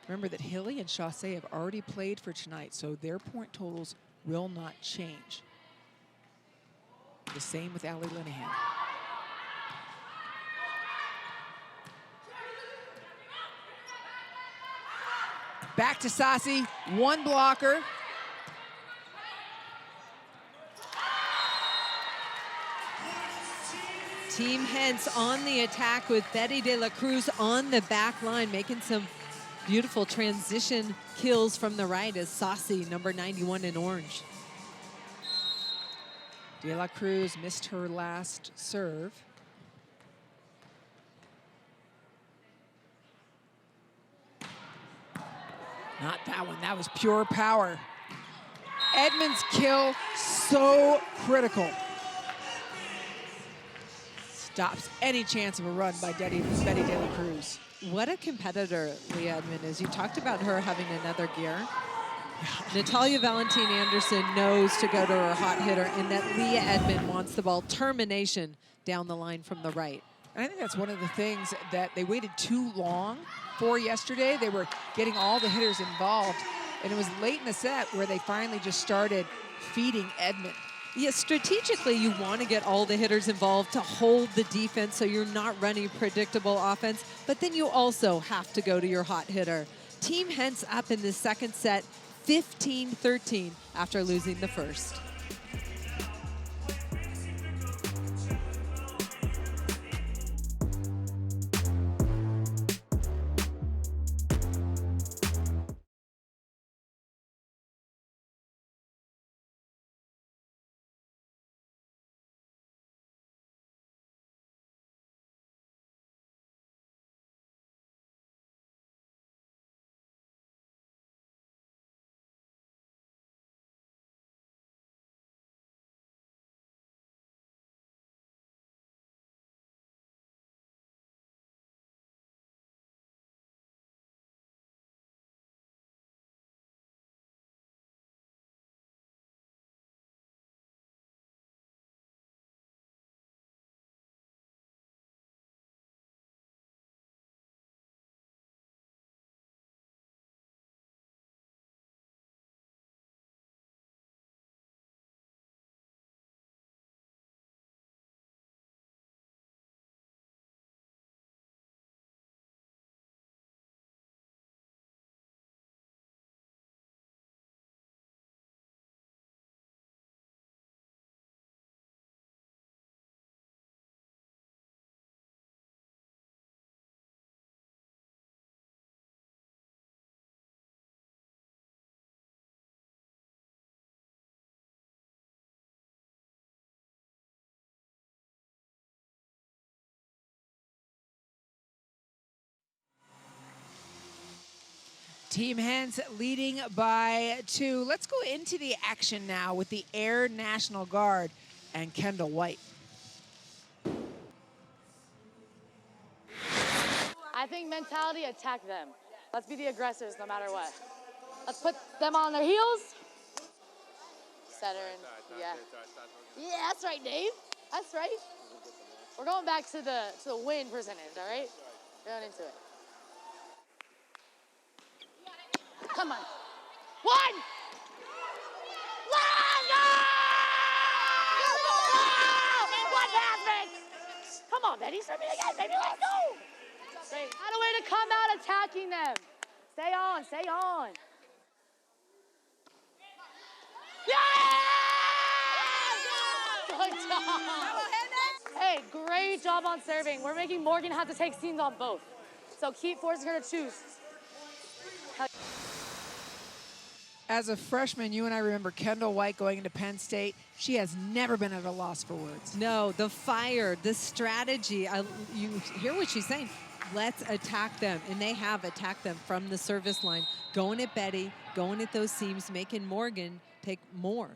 Remember that Hilly and Chaussee have already played for tonight, so their point totals will not change. The same with Allie Linehan. Back to Saucy, one blocker. Team Hens on the attack with Betty De La Cruz on the back line, making some beautiful transition kills from the right as Saucy, number 91 in orange. De La Cruz missed her last serve. Not that one, that was pure power. Edmonds' kill, so critical. Stops any chance of a run by Betty De La Cruz. What a competitor Leah Edmond is. You talked about her having another gear. Natalia Valentin Anderson knows to go to her hot hitter, and that Leah Edmond wants the ball. Termination down the line from the right. And I think that's one of the things that they waited too long for yesterday. They were getting all the hitters involved, and it was late in the set where they finally just started feeding Edmond. Yeah, strategically, you want to get all the hitters involved to hold the defense so you're not running predictable offense, but then you also have to go to your hot hitter. Team Hens up in the second set, 15-13 after losing the first. Team Hens leading by 2. Let's go into the action now with the Air National Guard and Kendall White. I think mentality, attack them. Let's be the aggressors no matter what. Let's put them on their heels. Center and, yeah. Yeah, that's right, Dave. That's right. We're going back to the win percentage, all right? Going into it. Come on. 1! Let's go! One pass, Vic. Come on, Betty. Serve me again, baby. Let's go. Great. Find a way to come out attacking them. Stay on, stay on. Yeah! Good job. Hey, great job on serving. We're making Morgan have to take scenes on both. So keep forcing her to choose. As a freshman, you and I remember Kendall White going into Penn State. She has never been at a loss for words. No, the fire, the strategy. You hear what she's saying. Let's attack them. And they have attacked them from the service line. Going at Betty, going at those seams, making Morgan take more.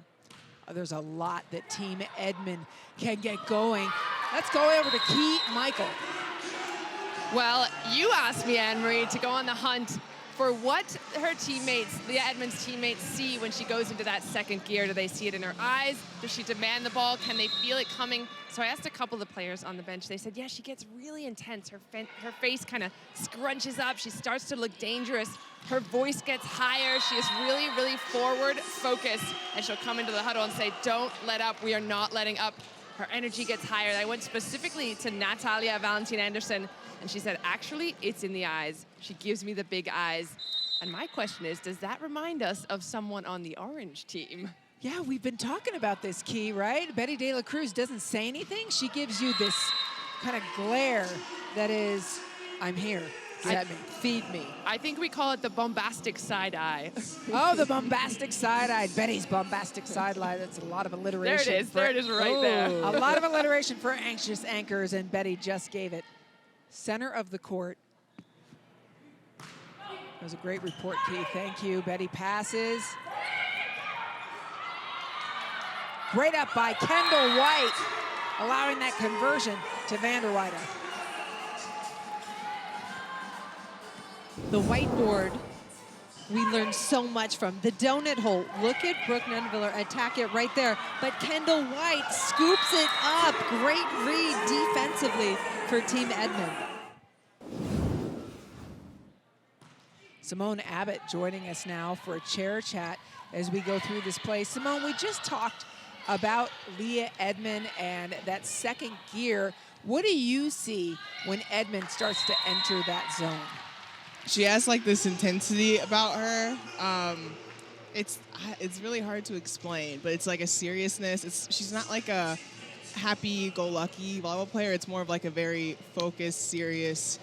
There's a lot that Team Edmond can get going. Let's go over to Key Michael. Well, you asked me, Anne-Marie, to go on the hunt for what her teammates, Leah Edmonds' teammates, see when she goes into that second gear. Do they see it in her eyes? Does she demand the ball? Can they feel it coming? So I asked a couple of the players on the bench. They said, yeah, she gets really intense. Her face kind of scrunches up. She starts to look dangerous. Her voice gets higher. She is really, really forward focused. And she'll come into the huddle and say, don't let up. We are not letting up. Her energy gets higher. I went specifically to Natalia Valentin-Anderson, and she said, actually, it's in the eyes. She gives me the big eyes. And my question is, does that remind us of someone on the orange team? Yeah, we've been talking about this, Key, right? Betty De La Cruz doesn't say anything. She gives you this kind of glare that is, I'm here. Set me. Feed me. I think we call it the bombastic side eye. Oh, the bombastic side eye. Betty's bombastic side eye. That's a lot of alliteration. There it is. There it is right there. A lot of alliteration for anxious anchors, and Betty just gave it. Center of the court. That was a great report, Key. Thank you. Betty passes. Great up by Kendall White, allowing that conversion to Vanderweyde. The whiteboard, we learned so much from. The donut hole, look at Brooke Nuneviller attack it right there. But Kendall White scoops it up. Great read defensively for Team Edmond. Simone Abbott joining us now for a chair chat as we go through this play. Simone, we just talked about Leah Edmond and that second gear. What do you see when Edmond starts to enter that zone? She has like this intensity about her. It's really hard to explain, but it's like a seriousness. She's not like a happy-go-lucky volleyball player. It's more of like a very focused, serious,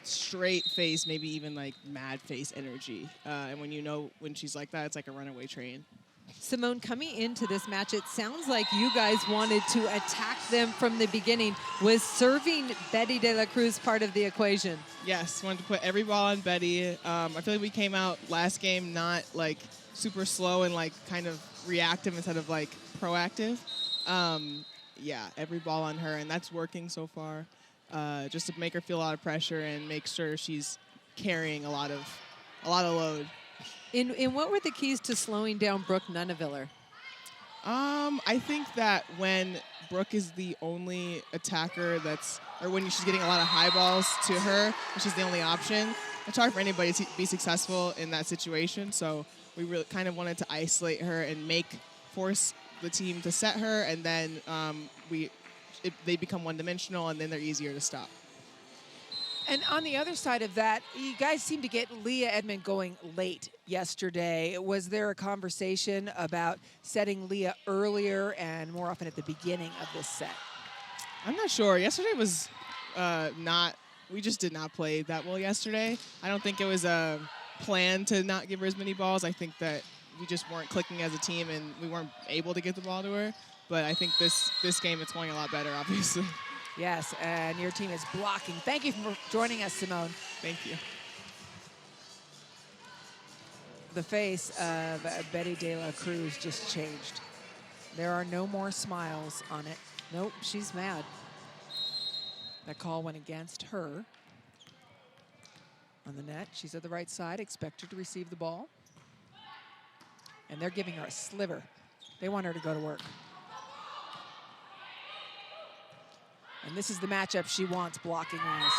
straight face, maybe even like mad face energy. And when she's like that, it's like a runaway train. Simone, coming into this match, it sounds like you guys wanted to attack them from the beginning. Was serving Betty De La Cruz part of the equation? Yes, wanted to put every ball on Betty. I feel like we came out last game not like super slow and like kind of reactive instead of like proactive. Yeah, every ball on her, and that's working so far. Just to make her feel a lot of pressure and make sure she's carrying a lot of load. And what were the keys to slowing down Brooke Nuneviller? I think that when Brooke is the only attacker or when she's getting a lot of high balls to her, and she's the only option, it's hard for anybody to be successful in that situation. So we really kind of wanted to isolate her and force the team to set her, and then they become one-dimensional, and then they're easier to stop. And on the other side of that, you guys seem to get Leah Edmond going late yesterday. Was there a conversation about setting Leah earlier and more often at the beginning of this set? I'm not sure. Yesterday was we just did not play that well yesterday. I don't think it was a plan to not give her as many balls. I think that we just weren't clicking as a team and we weren't able to get the ball to her. But I think this game it's going a lot better, obviously. Yes, and your team is blocking. Thank you for joining us, Simone. Thank you. the face of Betty De La Cruz just changed. There are no more smiles on it. Nope, she's mad. That call went against her. On the net, she's at the right side, expected to receive the ball. And they're giving her a sliver. They want her to go to work. And this is the matchup she wants blocking-wise.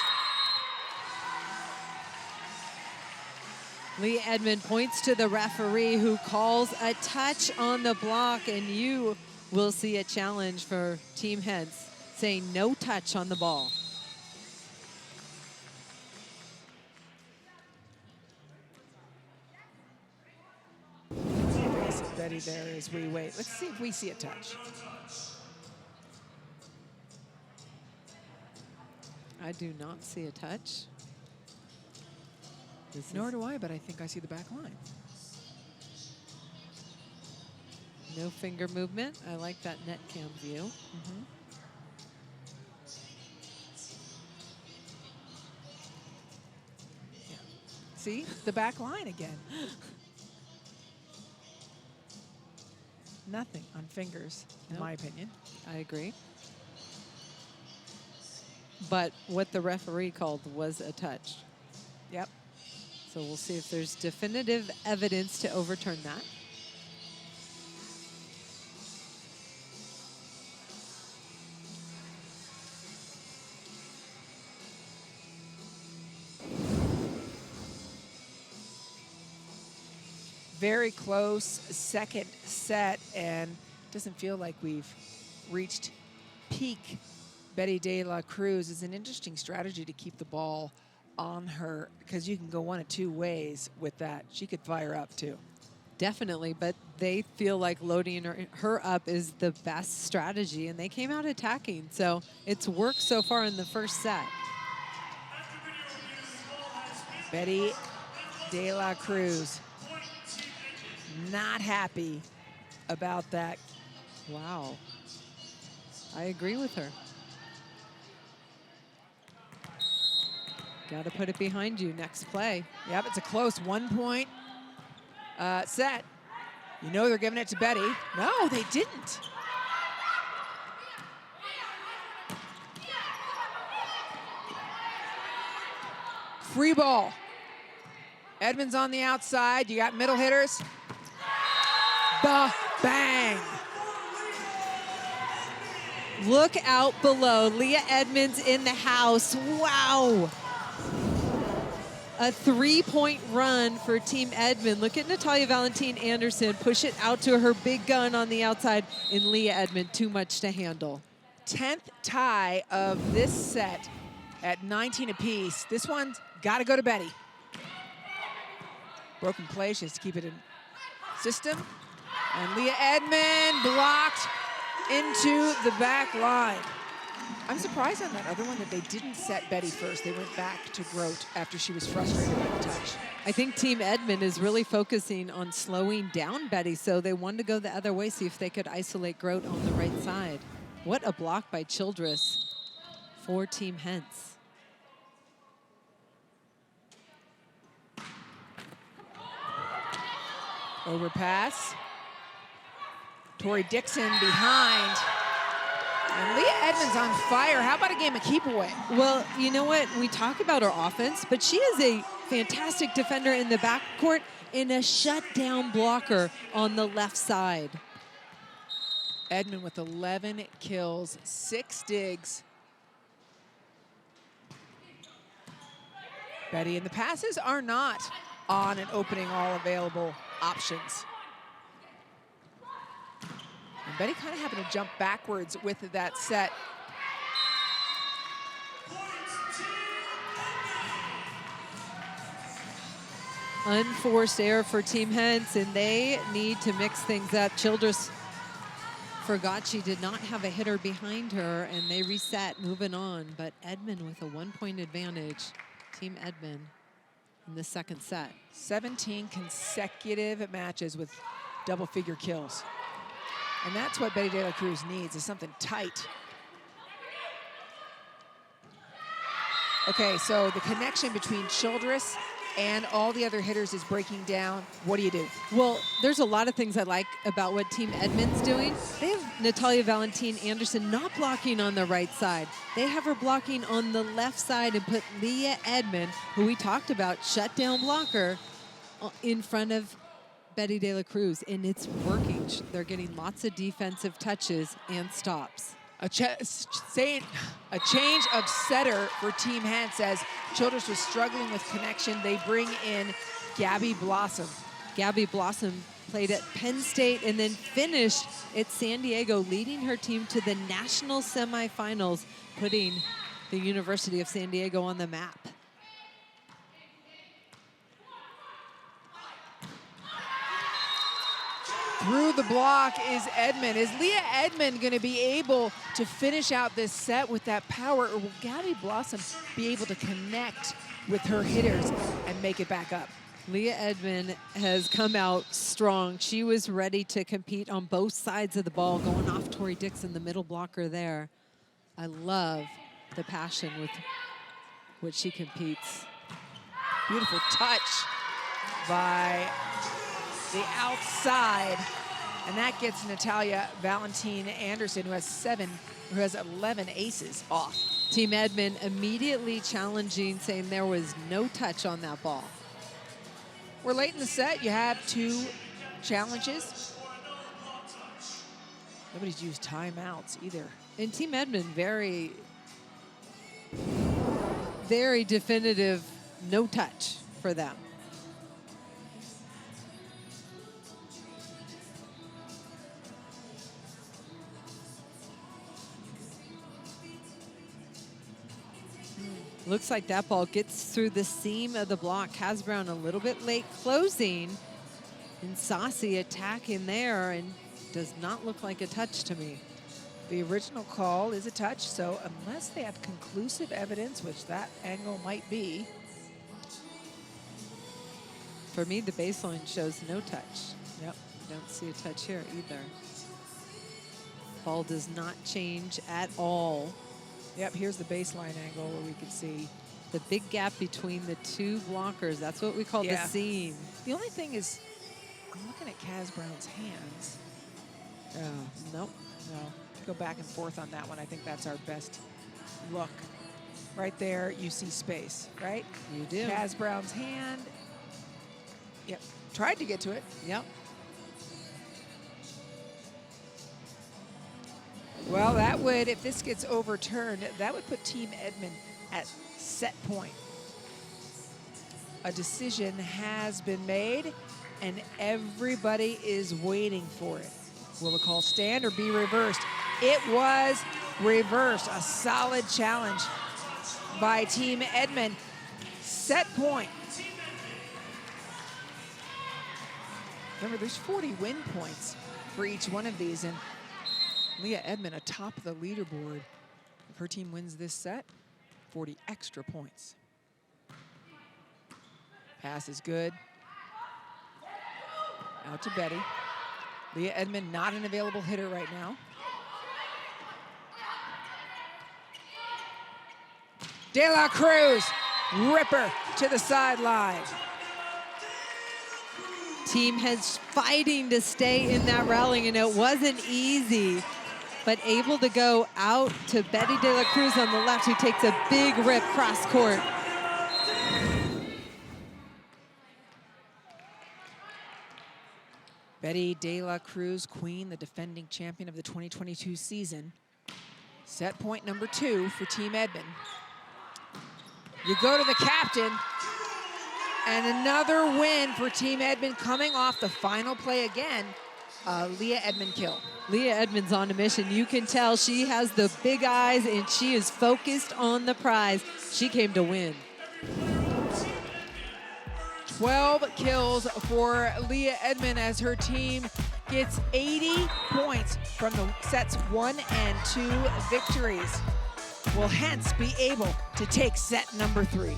Leah Edmond points to the referee who calls a touch on the block, and you will see a challenge for Team Hens saying no touch on the ball. Betty there as we wait. Let's see if we see a touch. I do not see a touch. Nor do I, but I think I see the back line. No finger movement. I like that net cam view. Yeah. See, the back line again. Nothing on fingers, in my opinion. I agree. But what the referee called was a touch. Yep. So we'll see if there's definitive evidence to overturn that. Very close second set, and doesn't feel like we've reached peak Betty De La Cruz. Is an interesting strategy to keep the ball on her, because you can go one of two ways with that. She could fire up too. Definitely, but they feel like loading her up is the best strategy, and they came out attacking. So it's worked so far in the first set. Betty De La Cruz not happy about that. Wow. I agree with her. Got to put it behind you next play. Yep, it's a close 1 point set. You know they're giving it to Betty. No, they didn't. Free ball. Edmonds on the outside. You got middle hitters. Bang. Look out below. Leah Edmonds in the house. Wow. A 3-point run for Team Edmond. Look at Natalia Valentin Anderson push it out to her big gun on the outside, and Leah Edmond too much to handle. 10th tie of this set at 19 apiece. This one's got to go to Betty. Broken play, she has to keep it in system. And Leah Edmond blocked into the back line. I'm surprised on that other one that they didn't set Betty first. They went back to Grote after she was frustrated with the touch. I think Team Edmond is really focusing on slowing down Betty, so they wanted to go the other way, see if they could isolate Grote on the right side. What a block by Childress for Team Hens. Overpass. Tori Dixon behind. And Leah Edmonds on fire. How about a game of keep away? Well, you know what? We talk about her offense, but she is a fantastic defender in the backcourt and a shutdown blocker on the left side. Edmond with 11 kills, 6 digs. Betty, and the passes are not on and opening all available options. And Betty kind of having to jump backwards with that set. Unforced error for Team Hens, and they need to mix things up. Childress forgot she did not have a hitter behind her, and they reset, moving on. But Edmond with a 1-point advantage. Team Edmond in the second set. 17 consecutive matches with double-figure kills. And that's what Betty De La Cruz needs, is something tight. Okay, so the connection between Childress and all the other hitters is breaking down, what do? Well, there's a lot of things I like about what Team Edmond's doing. They have Natalia Valentin Anderson not blocking on the right side. They have her blocking on the left side and put Leah Edmond, who we talked about, shutdown blocker, in front of Betty De La Cruz, and it's working. They're getting lots of defensive touches and stops. A change of setter for Team Hens as Childress was struggling with connection. They bring in Gabby Blossom. Gabby Blossom played at Penn State and then finished at San Diego, leading her team to the national semifinals, putting the University of San Diego on the map. Through the block is Edmond. Is Leah Edmond going to be able to finish out this set with that power, or will Gabby Blossom be able to connect with her hitters and make it back up? Leah Edmond has come out strong. She was ready to compete on both sides of the ball, going off Tori Dixon, the middle blocker there. I love the passion with which she competes. Beautiful touch by the outside, and that gets Natalia Valentin Anderson, who has 11 aces off. Team Edmond immediately challenging, saying there was no touch on that ball. We're late in the set. You have 2 challenges. Nobody's used timeouts either. And Team Edmond, very, very definitive no touch for them. Looks like that ball gets through the seam of the block. Kaz Brown a little bit late closing, and Saucy attacking there, and does not look like a touch to me. The original call is a touch, so unless they have conclusive evidence, which that angle might be. For me, the baseline shows no touch. Yep. Don't see a touch here either. Ball does not change at all. Yep, here's the baseline angle where we can see the big gap between the 2 blockers. That's what we call the seam. The only thing is, I'm looking at Kaz Brown's hands. Nope. No, go back and forth on that one. I think that's our best look. Right there, you see space, right? You do. Kaz Brown's hand. Yep, tried to get to it. Yep. Well, that would, if this gets overturned, that would put Team Edmond at set point. A decision has been made, and everybody is waiting for it. Will the call stand or be reversed? It was reversed. A solid challenge by Team Edmond. Set point. Remember, there's 40 win points for each one of these, and Leah Edmond atop the leaderboard. If her team wins this set, 40 extra points. Pass is good. Out to Betty. Leah Edmond not an available hitter right now. De La Cruz, ripper to the sideline. Team has fighting to stay in that rallying, and it wasn't easy, but able to go out to Betty De La Cruz on the left, who takes a big rip cross court. Betty De La Cruz, queen, the defending champion of the 2022 season. Set point number 2 for Team Edmond. You go to the captain, and another win for Team Edmond coming off the final play again. Leah Edmond kill. Leah Edmond's on a mission. You can tell she has the big eyes, and she is focused on the prize. She came to win. 12 kills for Leah Edmond as her team gets 80 points from the sets 1 and 2 victories. Will hence be able to take set number 3.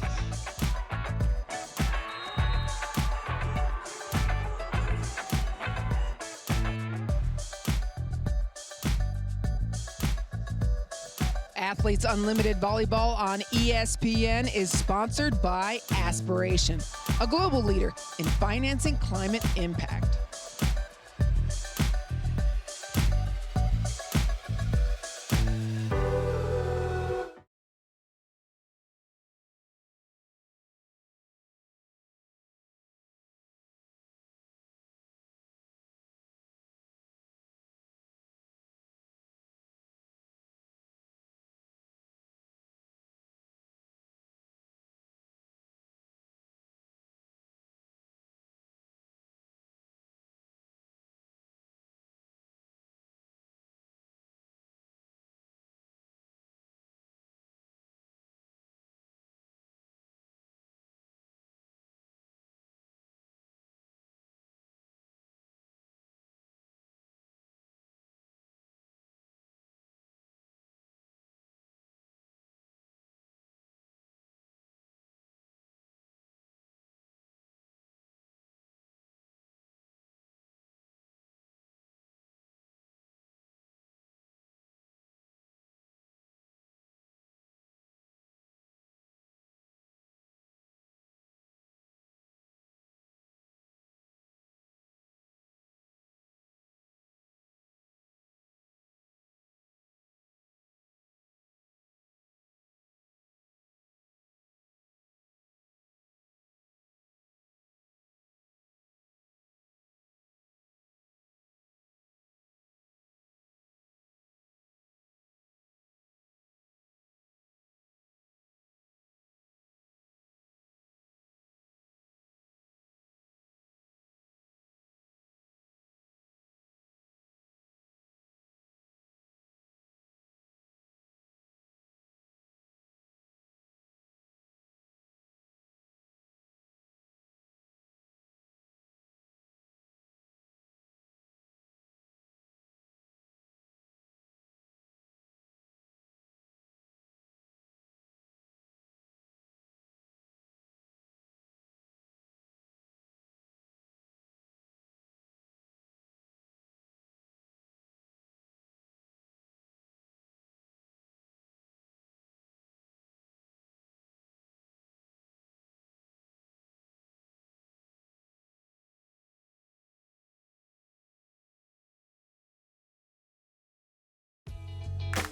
Athletes Unlimited Volleyball on ESPN is sponsored by Aspiration, a global leader in financing climate impact.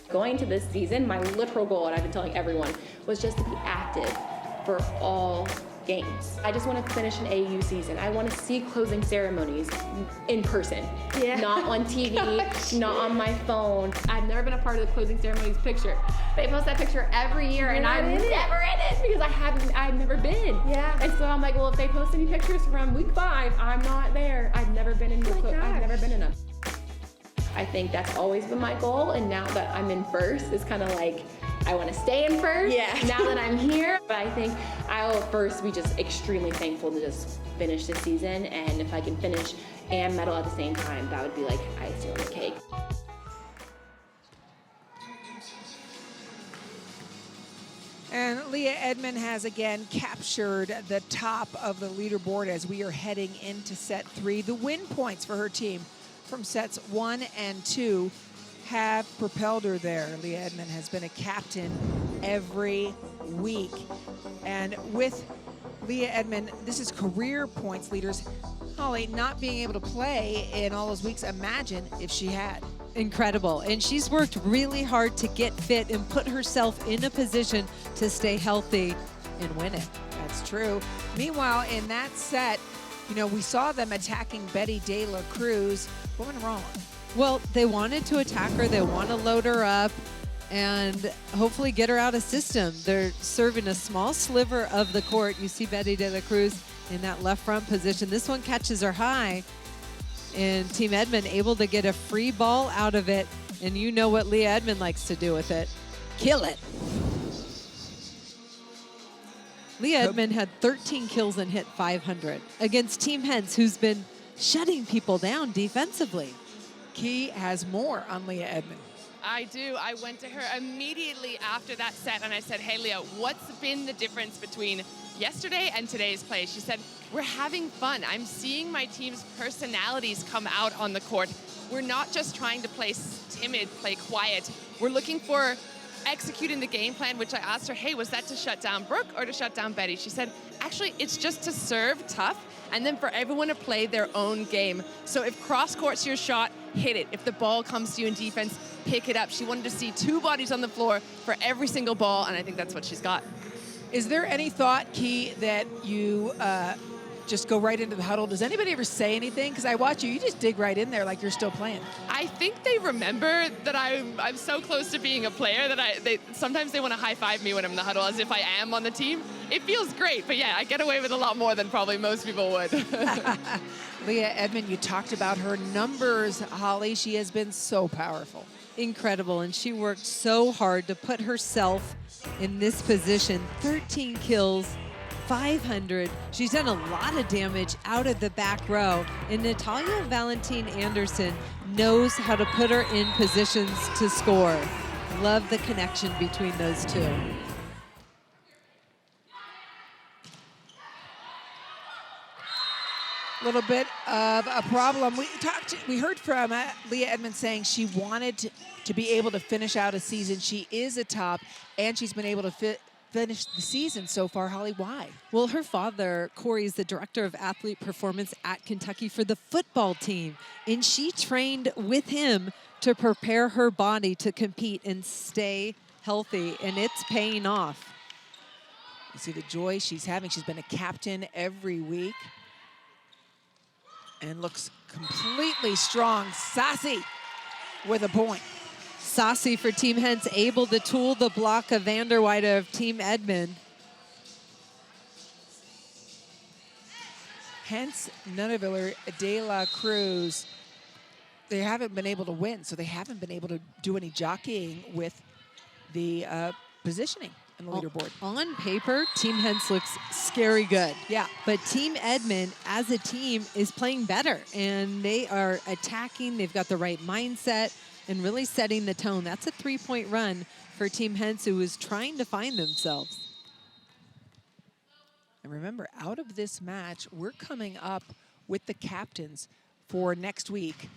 Going to this season, my literal goal, and I've been telling everyone, was just to be active for all games. I just want to finish an AU season. I want to see closing ceremonies in person, not on TV, not on my phone. I've never been a part of the closing ceremonies picture. They post that picture every year, and I'm never in it because I've never been. Yeah. And so I'm like, well, if they post any pictures from week 5, I'm not there. I've never been in I've never been in them. I think that's always been my goal, and now that I'm in first, it's kind of like I want to stay in first. Yeah. Now that I'm here, but I think I'll first be just extremely thankful to just finish this season, and if I can finish and medal at the same time, that would be like icing on the cake. And Leah Edmond has again captured the top of the leaderboard as we are heading into set 3. The win points for her team from sets 1 and 2 have propelled her there. Leah Edmond has been a captain every week. And with Leah Edmond, this is career points leaders. Holly, not being able to play in all those weeks, imagine if she had. Incredible. And she's worked really hard to get fit and put herself in a position to stay healthy and win it. That's true. Meanwhile, in that set, you know, we saw them attacking Betty De La Cruz. What went wrong? Well, they wanted to attack her. They want to load her up and hopefully get her out of system. They're serving a small sliver of the court. You see Betty De La Cruz in that left front position. This one catches her high, and Team Edmond able to get a free ball out of it. And you know what Leah Edmond likes to do with it. Kill it. Leah Edmond had 13 kills and hit 500 against Team Hens, who's been shutting people down defensively. Key has more on Leah Edmond. I do. I went to her immediately after that set and I said, hey, Leah, what's been the difference between yesterday and today's play? She said, we're having fun. I'm seeing my team's personalities come out on the court. We're not just trying to play timid, play quiet. We're looking for executing the game plan, which I asked her, hey, was that to shut down Brooke or to shut down Betty? She said, actually, it's just to serve tough and then for everyone to play their own game. So if cross court's your shot, hit it. If the ball comes to you in defense, pick it up. She wanted to see 2 bodies on the floor for every single ball, and I think that's what she's got. Is there any thought, Key, that you just go right into the huddle? Does anybody ever say anything? Because I watch you, you just dig right in there like you're still playing. I think they remember that I'm so close to being a player that sometimes they want to high five me when I'm in the huddle as if I am on the team. It feels great, but yeah, I get away with a lot more than probably most people would. Leah Edmond, you talked about her numbers, Holly. She has been so powerful. Incredible, and she worked so hard to put herself in this position. 13 kills, 500. She's done a lot of damage out of the back row, and Natalia Valentin Anderson knows how to put her in positions to score. Love the connection between those two. Little bit of a problem. We heard from Leah Edmond saying she wanted to be able to finish out a season. She is a top, and she's been able to finish the season so far. Holly, why? Well, her father, Corey, is the director of athlete performance at Kentucky for the football team, and she trained with him to prepare her body to compete and stay healthy, and it's paying off. You see the joy she's having. She's been a captain every week and looks completely strong. Sassy with a point. Saucy for Team Hens, able to tool the block of Vanderweide of Team Edmond. Hence, Nunaviller de la Cruz, they haven't been able to win, so they haven't been able to do any jockeying with the positioning in the leaderboard. On paper, Team Hens looks scary good. Yeah. But Team Edmond, as a team, is playing better, and they are attacking. They've got the right mindset and really setting the tone. That's a 3-point run for Team Hens, who is trying to find themselves. And remember, out of this match, we're coming up with the captains for next week.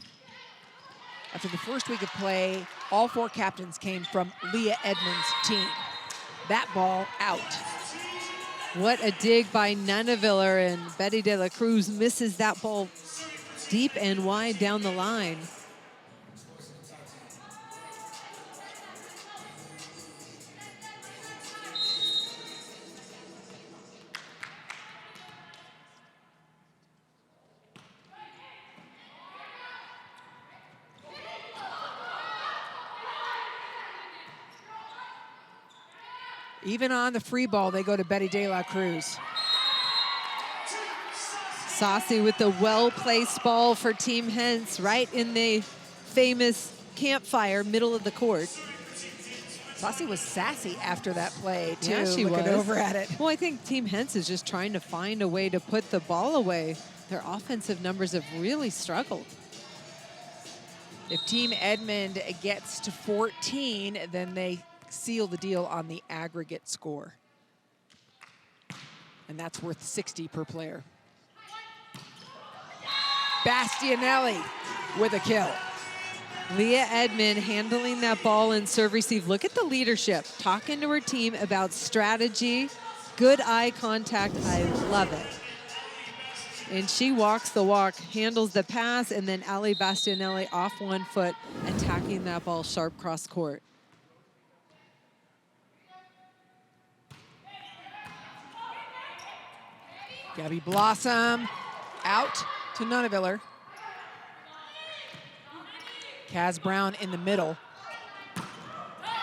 After the first week of play, all 4 captains came from Leah Edmond's team. That ball out. What a dig by Nunaviller, and Betty de la Cruz misses that ball deep and wide down the line. Even on the free ball, they go to Betty de la Cruz. Saucy with the well-placed ball for Team Hens, right in the famous campfire, middle of the court. Saucy was sassy after that play, too. Yeah, she was. Looking over at it. Well, I think Team Hens is just trying to find a way to put the ball away. Their offensive numbers have really struggled. If Team Edmond gets to 14, then they seal the deal on the aggregate score. And that's worth 60 per player. Bastianelli with a kill. Leah Edmond handling that ball and serve receive. Look at the leadership, talking to her team about strategy, good eye contact. I love it. And she walks the walk, handles the pass, and then Ali Bastianelli off 1 foot, attacking that ball sharp cross court. Gabby Blossom out to Nunaviller. Kaz Brown in the middle.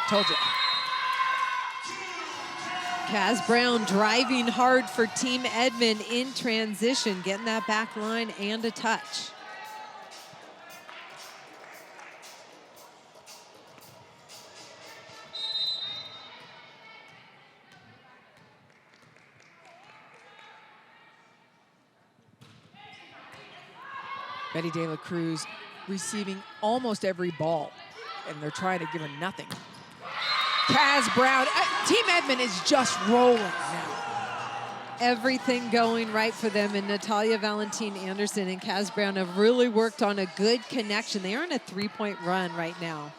Told you. Kaz Brown driving hard for Team Edmond in transition, getting that back line and a touch. Betty de la Cruz receiving almost every ball, and they're trying to give her nothing. Kaz Brown, Team Edmond is just rolling now. Everything going right for them, and Natalia Valentin Anderson and Kaz Brown have really worked on a good connection. They are on a 3-point run right now.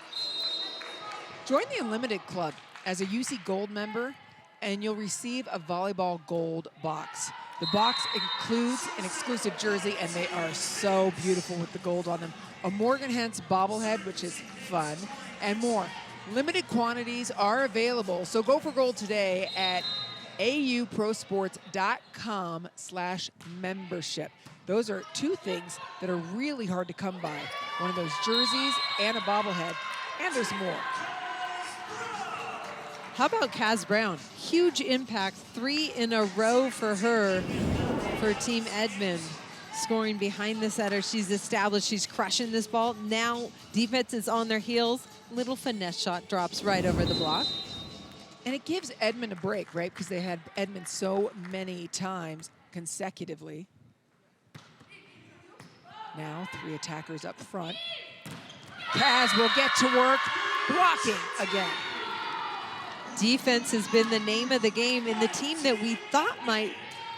Join the Unlimited Club as a UC Gold member, and you'll receive a Volleyball Gold box. The box includes an exclusive jersey, and they are so beautiful with the gold on them. A Morgan Hens bobblehead, which is fun, and more. Limited quantities are available, so go for gold today at auprosports.com/membership. Those are two things that are really hard to come by. One of those jerseys and a bobblehead, and there's more. How about Kaz Brown? Huge impact, 3 in a row for her, for Team Edmond. Scoring behind the setter. She's established, she's crushing this ball. Now defense is on their heels. Little finesse shot drops right over the block. And it gives Edmond a break, right? Because they had Edmond so many times consecutively. Now 3 attackers up front. Kaz will get to work, blocking again. Defense has been the name of the game, and the team that we thought might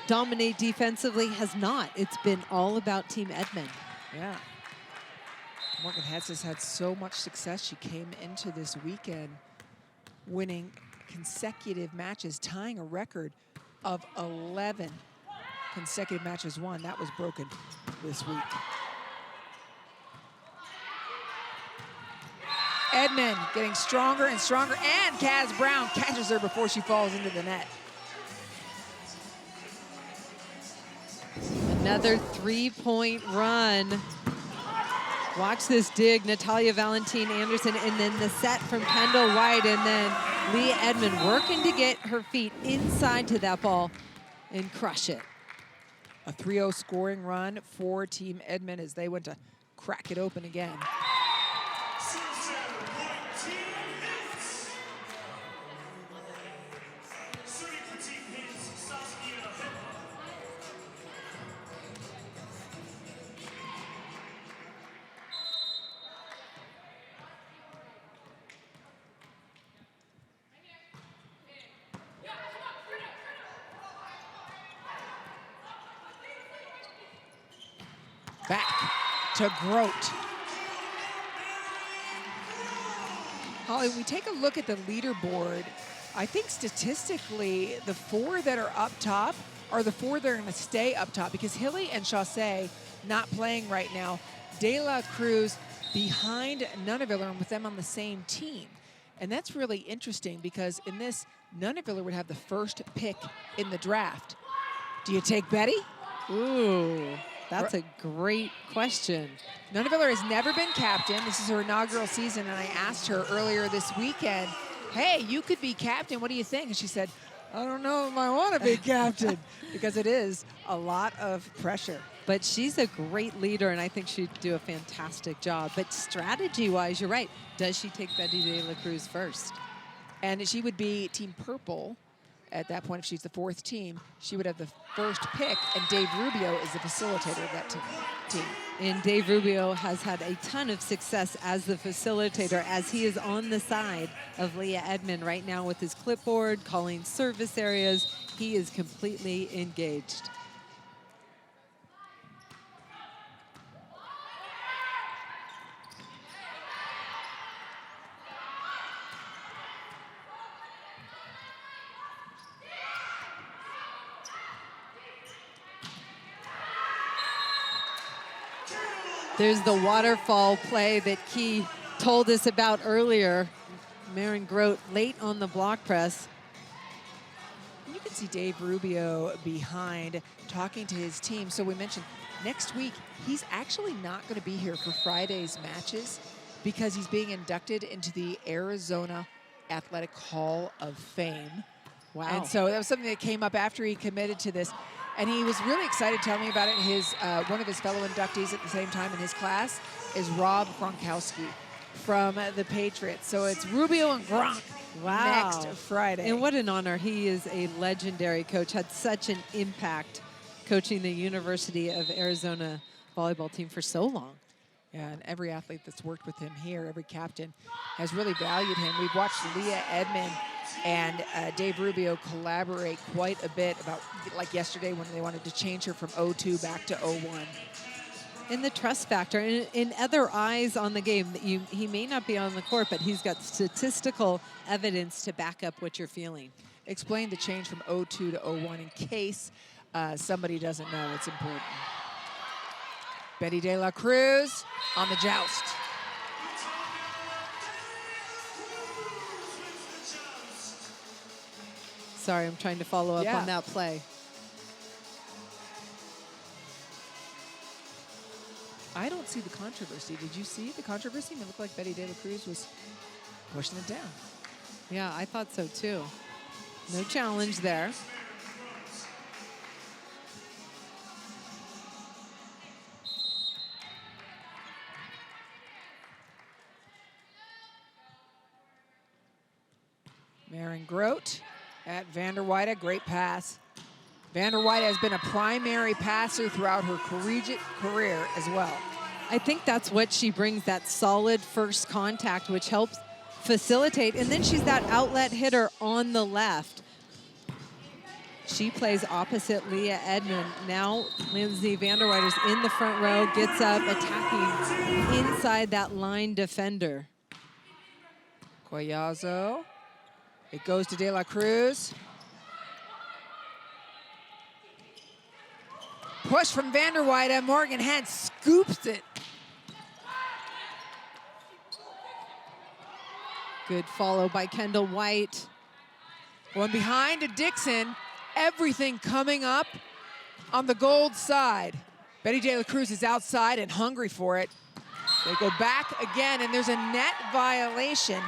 dominate defensively has not. It's been all about Team Edmond. Yeah. Morgan Hess has had so much success. She came into this weekend winning consecutive matches, tying a record of 11 consecutive matches won. That was broken this week. Edmond getting stronger and stronger, and Kaz Brown catches her before she falls into the net. Another 3-point run. Watch this dig, Natalia Valentin Anderson, and then the set from Kendall White, and then Leah Edmond working to get her feet inside to that ball and crush it. A 3-0 scoring run for Team Edmond as they went to crack it open again. Back to Grote. Holly, when we take a look at the leaderboard, I think statistically the 4 that are up top are the 4 that are going to stay up top, because Hilly and Chaussee not playing right now. De La Cruz behind Nunaviller and with them on the same team. And that's really interesting because in this, Nunaviller would have the first pick in the draft. Do you take Betty? Ooh. That's a great question. Nunaviller has never been captain. This is her inaugural season, and I asked her earlier this weekend, hey, you could be captain. What do you think? And she said, I don't know if I want to be captain, because it is a lot of pressure. But she's a great leader, and I think she'd do a fantastic job. But strategy-wise, you're right. Does she take Betty De La Cruz first? And she would be Team Purple. At that point, if she's the 4th team, she would have the first pick, and Dave Rubio is the facilitator of that team. And Dave Rubio has had a ton of success as the facilitator, as he is on the side of Leah Edmond right now with his clipboard, calling service areas. He is completely engaged. There's the waterfall play that Key told us about earlier. Maren Grote late on the block press. You can see Dave Rubio behind talking to his team. So we mentioned next week, he's actually not going to be here for Friday's matches because he's being inducted into the Arizona Athletic Hall of Fame. Wow. And so that was something that came up after he committed to this. And he was really excited to tell me about it. His one of his fellow inductees at the same time in his class is Rob Gronkowski from the Patriots. So it's Rubio and Gronk next Friday. And what an honor. He is a legendary coach, had such an impact coaching the University of Arizona volleyball team for so long. Yeah, and every athlete that's worked with him here, every captain, has really valued him. We've watched Leah Edmond and Dave Rubio collaborate quite a bit about, like yesterday when they wanted to change her from 0-2 back to 0-1. In the trust factor, in other eyes on the game, he may not be on the court, but he's got statistical evidence to back up what you're feeling. Explain the change from 0-2 to 0-1 in case somebody doesn't know. It's important. Betty De La Cruz on the joust. Sorry, I'm trying to follow up on that play. I don't see the controversy. Did you see the controversy? It looked like Betty De La Cruz was pushing it down. Yeah, I thought so too. No challenge there. Maren Grote at Vanderweide, great pass. Vanderweide has been a primary passer throughout her collegiate career as well. I think that's what she brings, that solid first contact, which helps facilitate. And then she's that outlet hitter on the left. She plays opposite Leah Edmond. Now Lindsay Vanderweider's in the front row, gets up, attacking inside that line defender. Collazo. It goes to De La Cruz. Push from Vanderweide. Morgan Hentz scoops it. Good follow by Kendall White. One behind to Dixon. Everything coming up on the gold side. Betty De La Cruz is outside and hungry for it. They go back again, and there's a net violation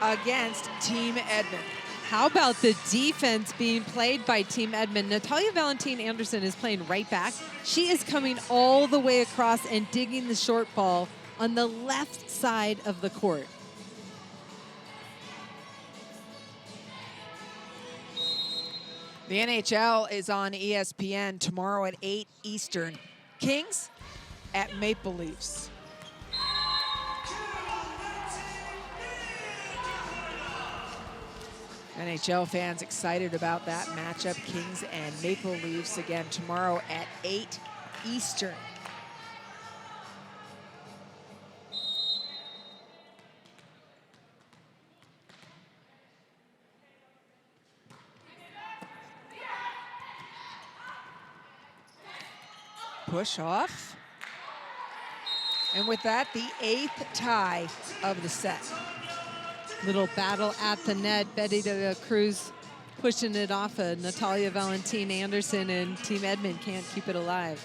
against Team Edmond. How about the defense being played by Team Edmond? Natalia Valentin Anderson is playing right back. She is coming all the way across and digging the short ball on the left side of the court. The NHL is on ESPN tomorrow at 8 Eastern. Kings at Maple Leafs. NHL fans excited about that matchup. Kings and Maple Leafs again tomorrow at 8 Eastern. Push off. And with that, the 8th tie of the set. Little battle at the net. Betty De La Cruz pushing it off of Natalia Valentin Anderson, and Team Edmond can't keep it alive.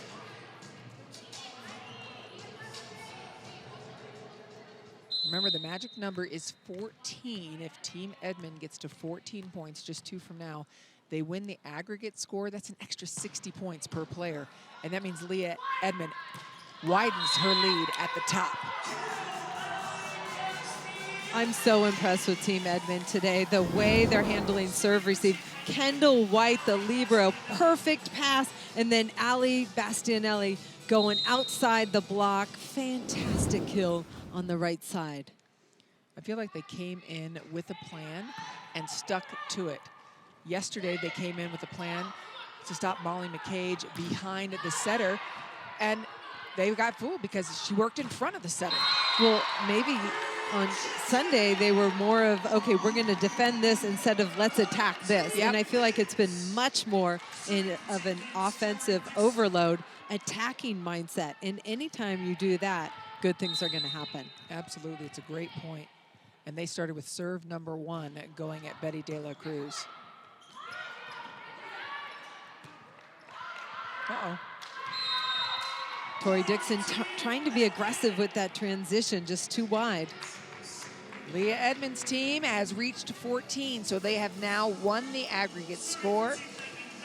Remember, the magic number is 14. If Team Edmond gets to 14 points, just 2 from now, they win the aggregate score. That's an extra 60 points per player. And that means Leah Edmond widens her lead at the top. I'm so impressed with Team Edmond today. The way they're handling serve receive. Kendall White, the libero, perfect pass. And then Ali Bastianelli going outside the block. Fantastic kill on the right side. I feel like they came in with a plan and stuck to it. Yesterday, they came in with a plan to stop Molly McCage behind the setter, and they got fooled because she worked in front of the setter. Well, maybe on Sunday, they were more of, okay, we're going to defend this instead of let's attack this. Yep. And I feel like it's been much more of an offensive overload, attacking mindset. And anytime you do that, good things are going to happen. Absolutely. It's a great point. And they started with serve number 1 going at Betty De La Cruz. Uh-oh. Tori Dixon trying to be aggressive with that transition, just too wide. Leah Edmond's team has reached 14, so they have now won the aggregate score,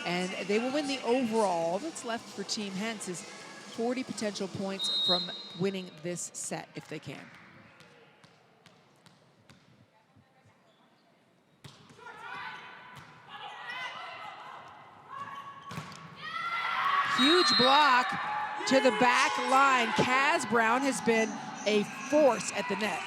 and they will win the overall. All that's left for Team Hentz is 40 potential points from winning this set if they can. Huge block to the back line. Kaz Brown has been a force at the net.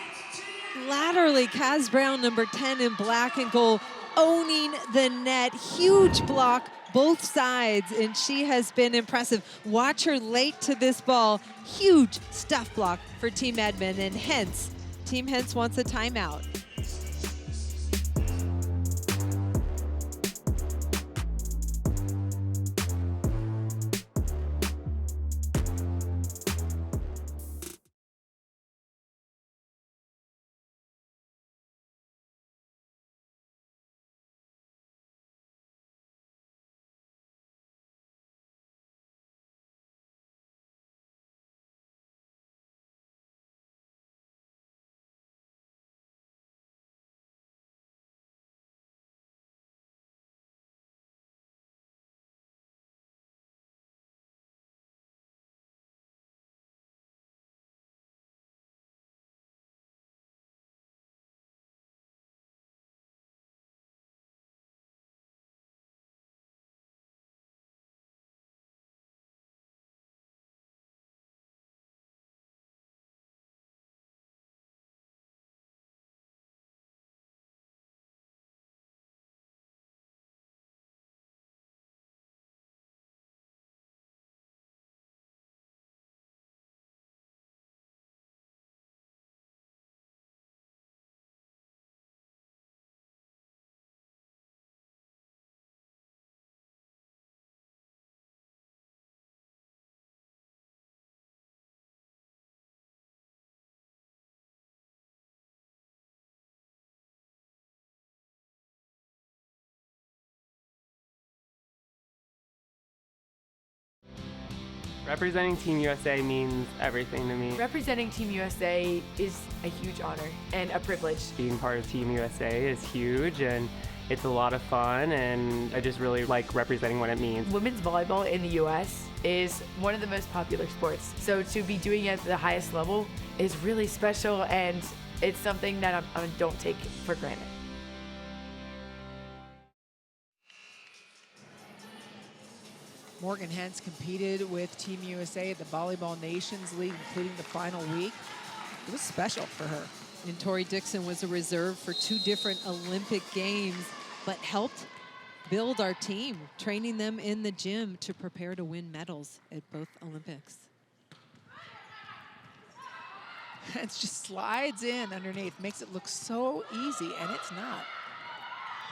Laterally, Kaz Brown, number 10 in black and gold, owning the net. Huge block both sides, and she has been impressive. Watch her late to this ball. Huge stuff block for Team Edmond, and hence, Team Hens wants a timeout. Representing Team USA means everything to me. Representing Team USA is a huge honor and a privilege. Being part of Team USA is huge, and it's a lot of fun, and I just really like representing what it means. Women's volleyball in the US is one of the most popular sports. So to be doing it at the highest level is really special, and it's something that I don't take for granted. Morgan Hens competed with Team USA at the Volleyball Nations League, including the final week. It was special for her. And Tori Dixon was a reserve for 2 different Olympic games, but helped build our team, training them in the gym to prepare to win medals at both Olympics. It just slides in underneath, makes it look so easy, and it's not.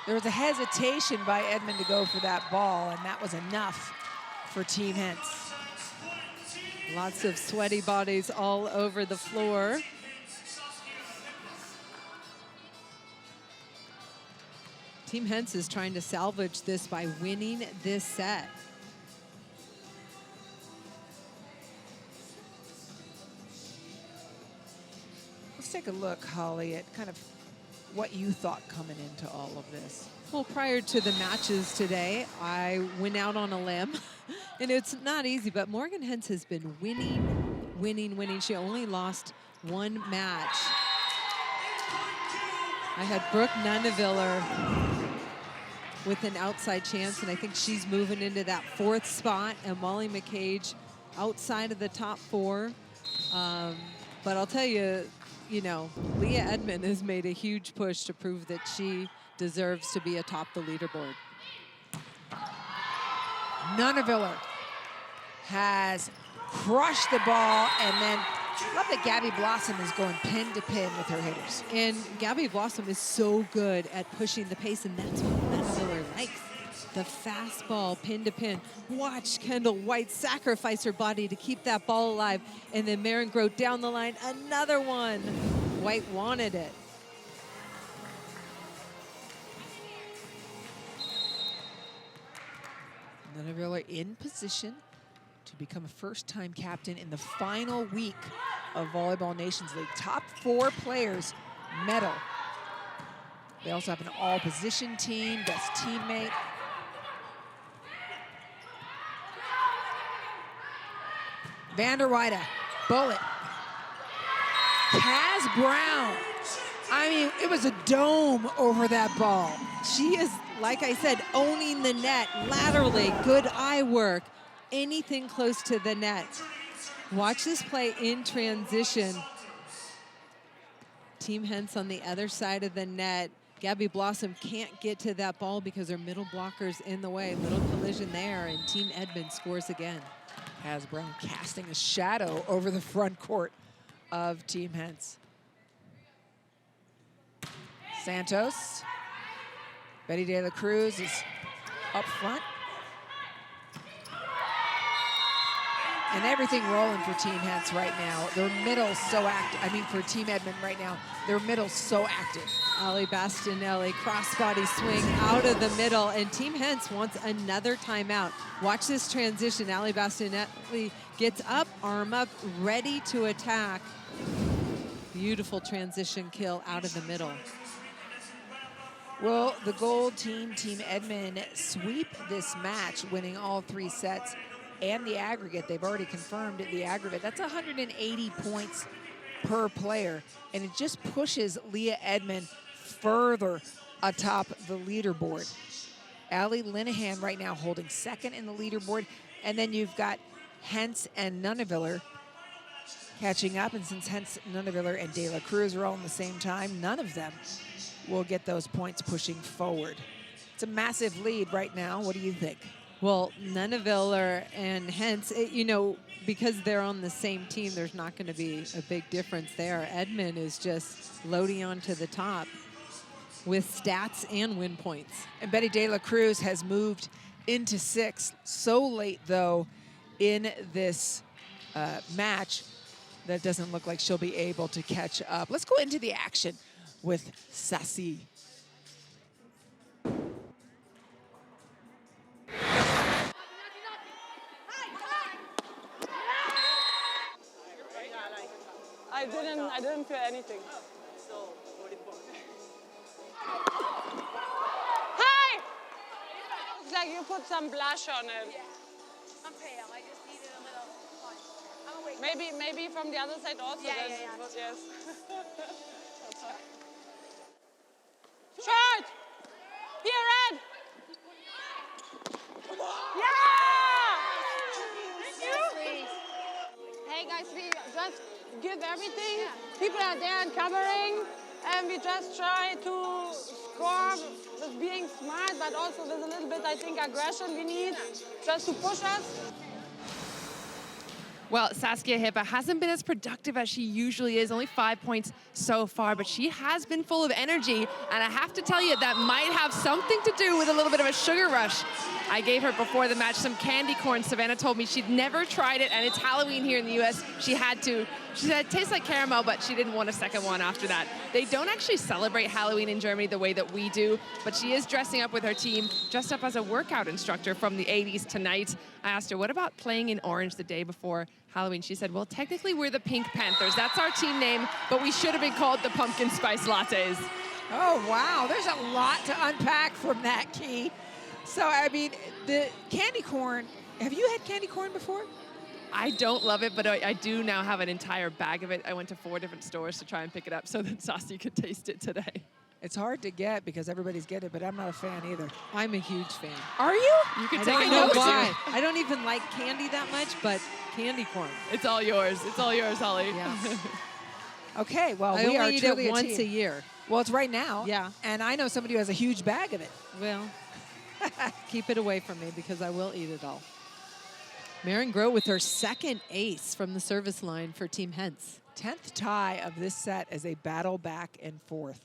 There was a hesitation by Edmond to go for that ball, and that was enough for Team Hens. Lots of sweaty bodies all over the floor. Team Hens is trying to salvage this by winning this set. Let's take a look, Holly, at kind of what you thought coming into all of this. Well, prior to the matches today, I went out on a limb, and it's not easy, but Morgan Hens has been winning. She only lost 1 match. I had Brooke Nuneviller with an outside chance, and I think she's moving into that 4th spot, and Molly McCage outside of the top 4. But I'll tell you, Leah Edmond has made a huge push to prove that she deserves to be atop the leaderboard. Nuneviller has crushed the ball, and then I love that Gabby Blossom is going pin to pin with her hitters. And Gabby Blossom is so good at pushing the pace, and that's what Nuneviller likes. The fastball, pin to pin. Watch Kendall White sacrifice her body to keep that ball alive. And then Marin Grote down the line, another one. White wanted it. Nuneviller in position to become a first-time captain in the final week of Volleyball Nations League. Top 4 players medal. They also have an all-position team, best teammate. Vanderweide, bullet. Kaz Brown. I mean, it was a dome over that ball. She is, like I said, owning the net laterally. Good eye work. Anything close to the net. Watch this play in transition. Team Hens on the other side of the net. Gabby Blossom can't get to that ball because her middle blocker's in the way. Little collision there, and Team Edmond scores again. Has Brown casting a shadow over the front court of Team Hens. Santos. Betty De La Cruz is up front. And everything rolling for Team Hens right now. Their middle's so active. I mean, for Team Edmond right now, their middle's so active. Ali Bastinelli, crossbody swing out of the middle, and Team Hens wants another timeout. Watch this transition. Ali Bastinelli gets up, arm up, ready to attack. Beautiful transition kill out of the middle. Will the gold team, Team Edmond, sweep this match, winning all 3 sets and the aggregate? They've already confirmed the aggregate. That's 180 points per player, and it just pushes Leah Edmond further atop the leaderboard. Allie Linehan right now holding second in the leaderboard, and then you've got Hens and Nuneviller catching up, and since Hens, Nuneviller, and De La Cruz are all in the same time, none of them will get those points pushing forward. It's a massive lead right now. What do you think? Well, Nuneviller and Hens, you know, because they're on the same team, there's not going to be a big difference there. Edmond is just loading onto the top with stats and win points. And Betty De La Cruz has moved into 6th so late, though, in this match that it doesn't look like she'll be able to catch up. Let's go into the action with Sassi. I didn't feel anything. Hi! It's like you put some blush on it. I'm pale. I just needed a little punch. Maybe from the other side also. Yeah. Yes. Short! Here, red! Yeah! Thank you! Hey guys, we just give everything. Yeah. People are there and covering, and we just try to score with being smart, but also with a little bit, I think, aggression we need just to push us. Well, Saskia Hippa hasn't been as productive as she usually is, only 5 points so far, but she has been full of energy, and I have to tell you, that might have something to do with a little bit of a sugar rush. I gave her before the match some candy corn. Savannah told me she'd never tried it, and it's Halloween here in the US. She had to. She said it tastes like caramel, but she didn't want a second one after that. They don't actually celebrate Halloween in Germany the way that we do, but she is dressing up with her team, dressed up as a workout instructor from the 80s tonight. I asked her, what about playing in orange the day before Halloween? She said, well, technically we're the Pink Panthers. That's our team name, but we should have been called the Pumpkin Spice Lattes. Oh, wow. There's a lot to unpack from that, Key. So, I mean, the candy corn, have you had candy corn before? I don't love it, but I do now have an entire bag of it. I went to 4 different stores to try and pick it up so that Saucy could taste it today. It's hard to get because everybody's getting it, but I'm not a fan either. I'm a huge fan. Are you? You can I take don't it know home with why. you. I don't even like candy that much, but candy corn. It's all yours. It's all yours, Holly. Yeah. Okay, well, I we are only eat truly it a once team. a year. Well, it's right now. Yeah. And I know somebody who has a huge bag of it. Well, keep it away from me because I will eat it all. Maren Groh with her second ace from the service line for Team Hens. 10th tie of this set as they battle back and forth.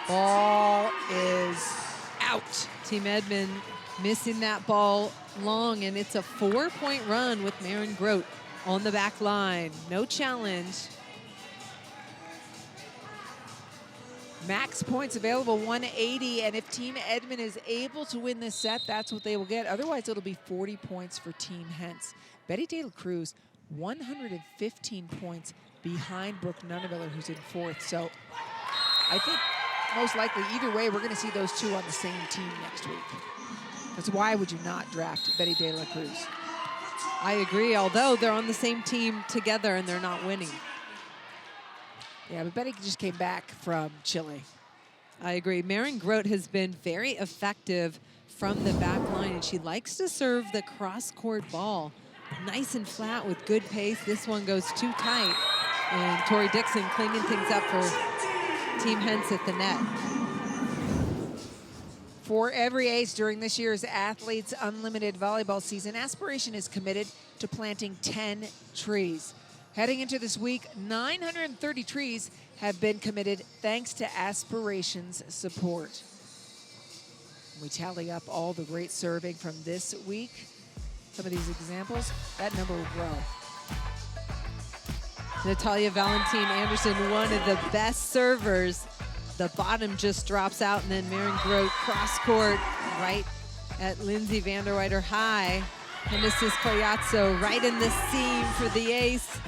Ball is out. Team Edmond missing that ball long, and it's a 4-point run with Maren Groth on the back line. No challenge. Max points available, 180, and if Team Edmond is able to win this set, that's what they will get. Otherwise, it'll be 40 points for Team Hens. Betty De La Cruz, 115 points behind Brooke Nuneviller, who's in 4th. So I think most likely, either way, we're going to see those two on the same team next week. Because why would you not draft Betty De La Cruz? I agree, although they're on the same team together and they're not winning. Yeah, but Betty just came back from Chile. I agree. Maren Grote has been very effective from the back line, and she likes to serve the cross-court ball. Nice and flat with good pace. This one goes too tight. And Tori Dixon cleaning things up for Team Hens at the net. For every ace during this year's Athletes Unlimited volleyball season, Aspiration is committed to planting 10 trees. Heading into this week, 930 trees have been committed thanks to Aspiration's support. We tally up all the great serving from this week. Some of these examples, that number will grow. Natalia Valentin Anderson, one of the best servers. The bottom just drops out, and then Maren Grote cross-court right at Lindsay Vanderweider high. Genesis Coyazzo right in the seam for the ace.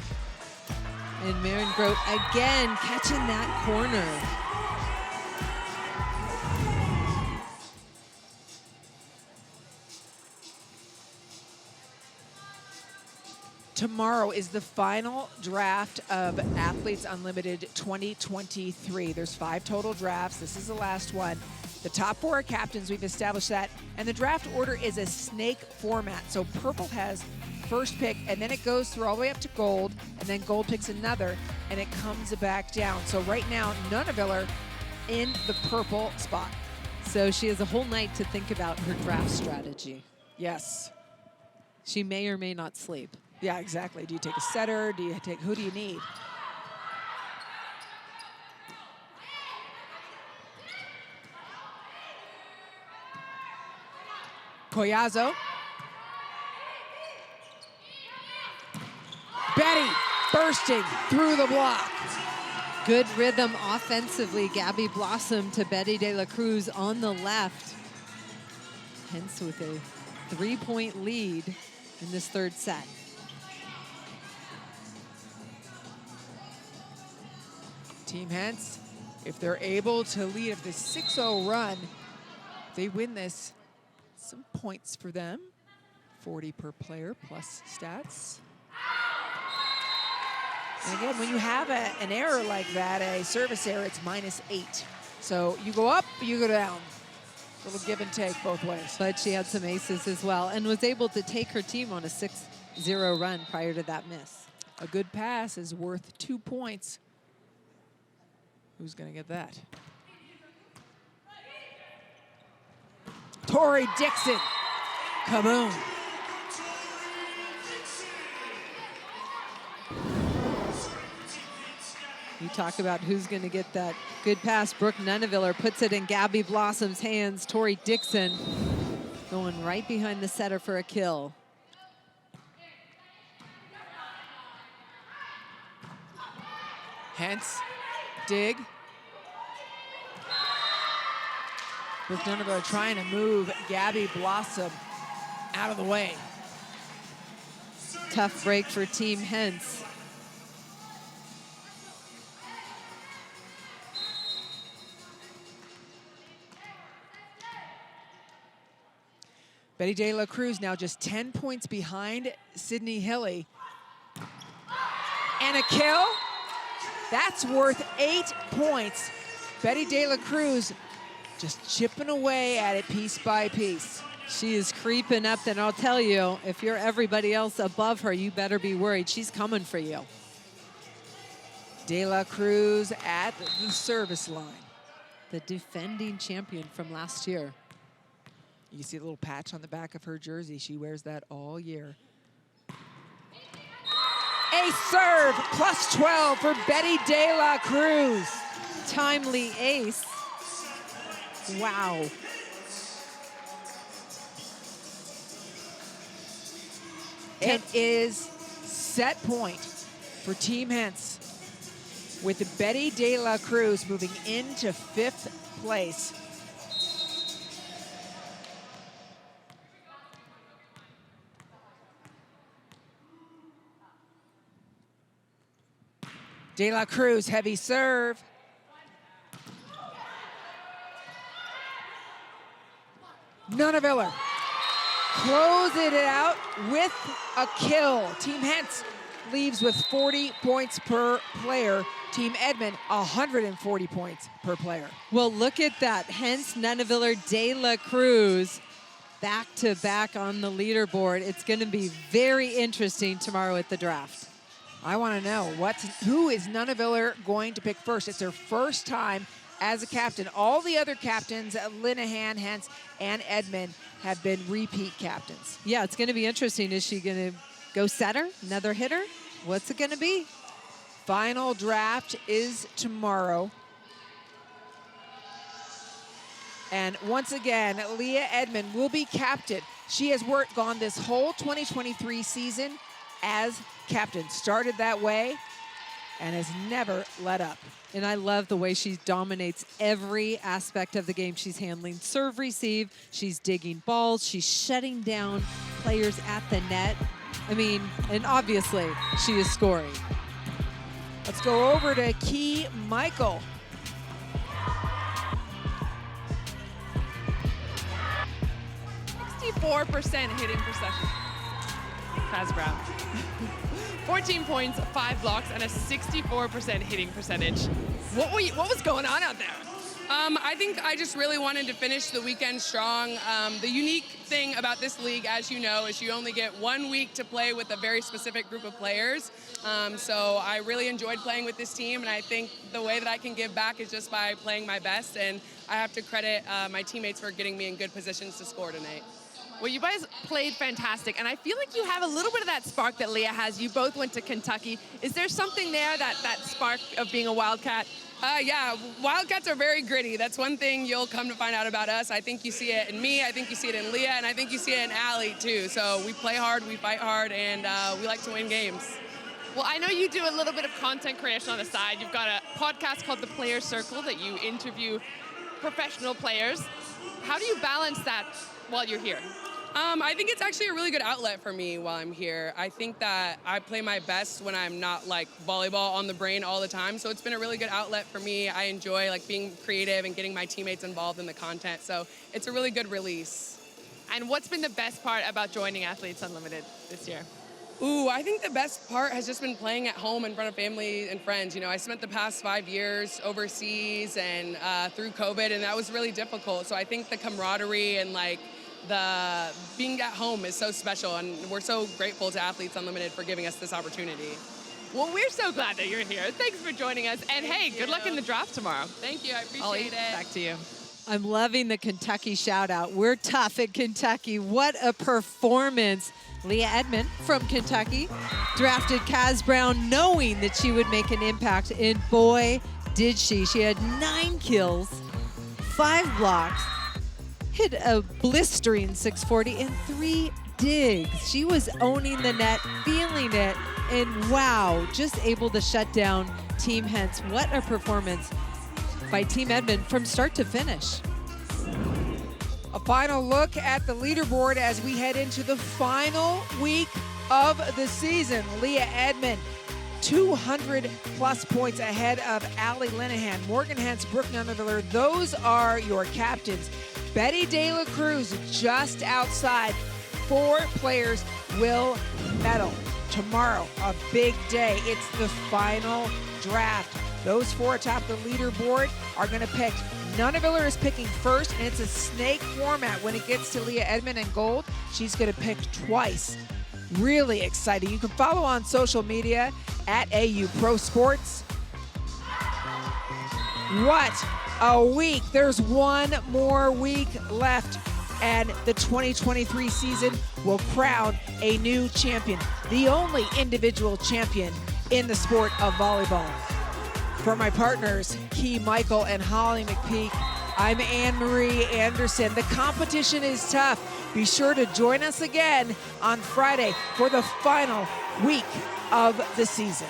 And Maren Grote again catching that corner. Tomorrow is the final draft of Athletes Unlimited 2023. There's 5 total drafts. This is the last one. The top 4 are captains. We've established that. And the draft order is a snake format. So purple has first pick, and then it goes through all the way up to gold, and then gold picks another, and it comes back down. So right now, Nunaville in the purple spot. So she has a whole night to think about her draft strategy. Yes. She may or may not sleep. Yeah, exactly. Do you take a setter? Who do you need? Coyazzo. Betty bursting through the block. Good rhythm offensively. Gabby Blossom to Betty De La Cruz on the left. Hence with a 3-point lead in this third set. Team Hens, if they're able to lead, if the 6-0 run, they win this, some points for them. 40 per player plus stats. And again, when you have an error like that, a service error, it's -8. So you go up, you go down. A little give and take both ways. But she had some aces as well and was able to take her team on a 6-0 run prior to that miss. A good pass is worth 2 points. Who's going to get that? Tori Dixon. Kaboom. You talk about who's going to get that good pass. Brooke Nunaviller puts it in Gabby Blossom's hands. Tori Dixon going right behind the setter for a kill. Hence, dig. Brooke Nunaviller trying to move Gabby Blossom out of the way. Tough break for Team Hens. Betty De La Cruz now just 10 points behind Sydney Hilly. And a kill. That's worth 8 points. Betty De La Cruz just chipping away at it piece by piece. She is creeping up, and I'll tell you, if you're everybody else above her, you better be worried. She's coming for you. De La Cruz at the service line. The defending champion from last year. You see a little patch on the back of her jersey. She wears that all year. A serve, plus 12 for Betty De La Cruz. Timely ace. Wow. It is set point for Team Hens with Betty De La Cruz moving into 5th place. De La Cruz, heavy serve. Nunaviller close it out with a kill. Team Hens leaves with 40 points per player. Team Edmond, 140 points per player. Well, look at that. Hence, Nunaviller De La Cruz back-to-back on the leaderboard. It's going to be very interesting tomorrow at the draft. I want to know who is Nunaviller going to pick first. It's her first time as a captain. All the other captains, Linehan, Hens, and Edmond, have been repeat captains. Yeah, it's going to be interesting. Is she going to go setter, another hitter? What's it going to be? Final draft is tomorrow. And once again, Leah Edmond will be captain. She has gone this whole 2023 season as captain. Started that way and has never let up. And I love the way she dominates every aspect of the game. She's handling serve, receive. She's digging balls. She's shutting down players at the net. I mean, and obviously she is scoring. Let's go over to Key Michael. .4% hitting percentage. Kaz Brown. 14 points, 5 blocks, and a 64% hitting percentage. What was going on out there? I think I just really wanted to finish the weekend strong. The unique thing about this league, as you know, is you only get 1 week to play with a very specific group of players. So I really enjoyed playing with this team, and I think the way that I can give back is just by playing my best, and I have to credit my teammates for getting me in good positions to score tonight. Well, you guys played fantastic, and I feel like you have a little bit of that spark that Leah has. You both went to Kentucky. Is there something there, that spark of being a Wildcat? Yeah, Wildcats are very gritty. That's one thing you'll come to find out about us. I think you see it in me, I think you see it in Leah, and I think you see it in Allie too. So we play hard, we fight hard, and we like to win games. Well, I know you do a little bit of content creation on the side. You've got a podcast called The Player Circle that you interview professional players. How do you balance that while you're here? I think it's actually a really good outlet for me while I'm here. I think that I play my best when I'm not like volleyball on the brain all the time. So it's been a really good outlet for me. I enjoy like being creative and getting my teammates involved in the content. So it's a really good release. And what's been the best part about joining Athletes Unlimited this year? Ooh, I think the best part has just been playing at home in front of family and friends. You know, I spent the past 5 years overseas and through COVID, and that was really difficult. So I think the camaraderie and like the being at home is so special, and we're so grateful to Athletes Unlimited for giving us this opportunity. Well, we're so glad that you're here. Thanks for joining us, and hey, good luck in the draft tomorrow. Thank you, I appreciate Ollie, it. Back to you. I'm loving the Kentucky shout out. We're tough at Kentucky. What a performance. Leah Edmond from Kentucky drafted Kaz Brown knowing that she would make an impact, and boy, did she. She had 9 kills, 5 blocks, hit a blistering 640 and 3 digs. She was owning the net, feeling it, and wow, just able to shut down Team Hens. What a performance by Team Edmond from start to finish. A final look at the leaderboard as we head into the final week of the season. Leah Edmond, 200-plus points ahead of Allie Linehan. Morgan Hens, Brooke Nunaviller, those are your captains. Betty De La Cruz just outside. 4 players will medal. Tomorrow, a big day. It's the final draft. Those 4 atop the leaderboard are going to pick. Nunaviller is picking first, and it's a snake format. When it gets to Leah Edmond and gold, she's going to pick twice. Really exciting. You can follow on social media at AU Pro Sports. What a week. There's one more week left, and the 2023 season will crown a new champion, the only individual champion in the sport of volleyball. For my partners, Key Michael and Holly McPeak, I'm Anne-Marie Anderson. The competition is tough. Be sure to join us again on Friday for the final week of the season.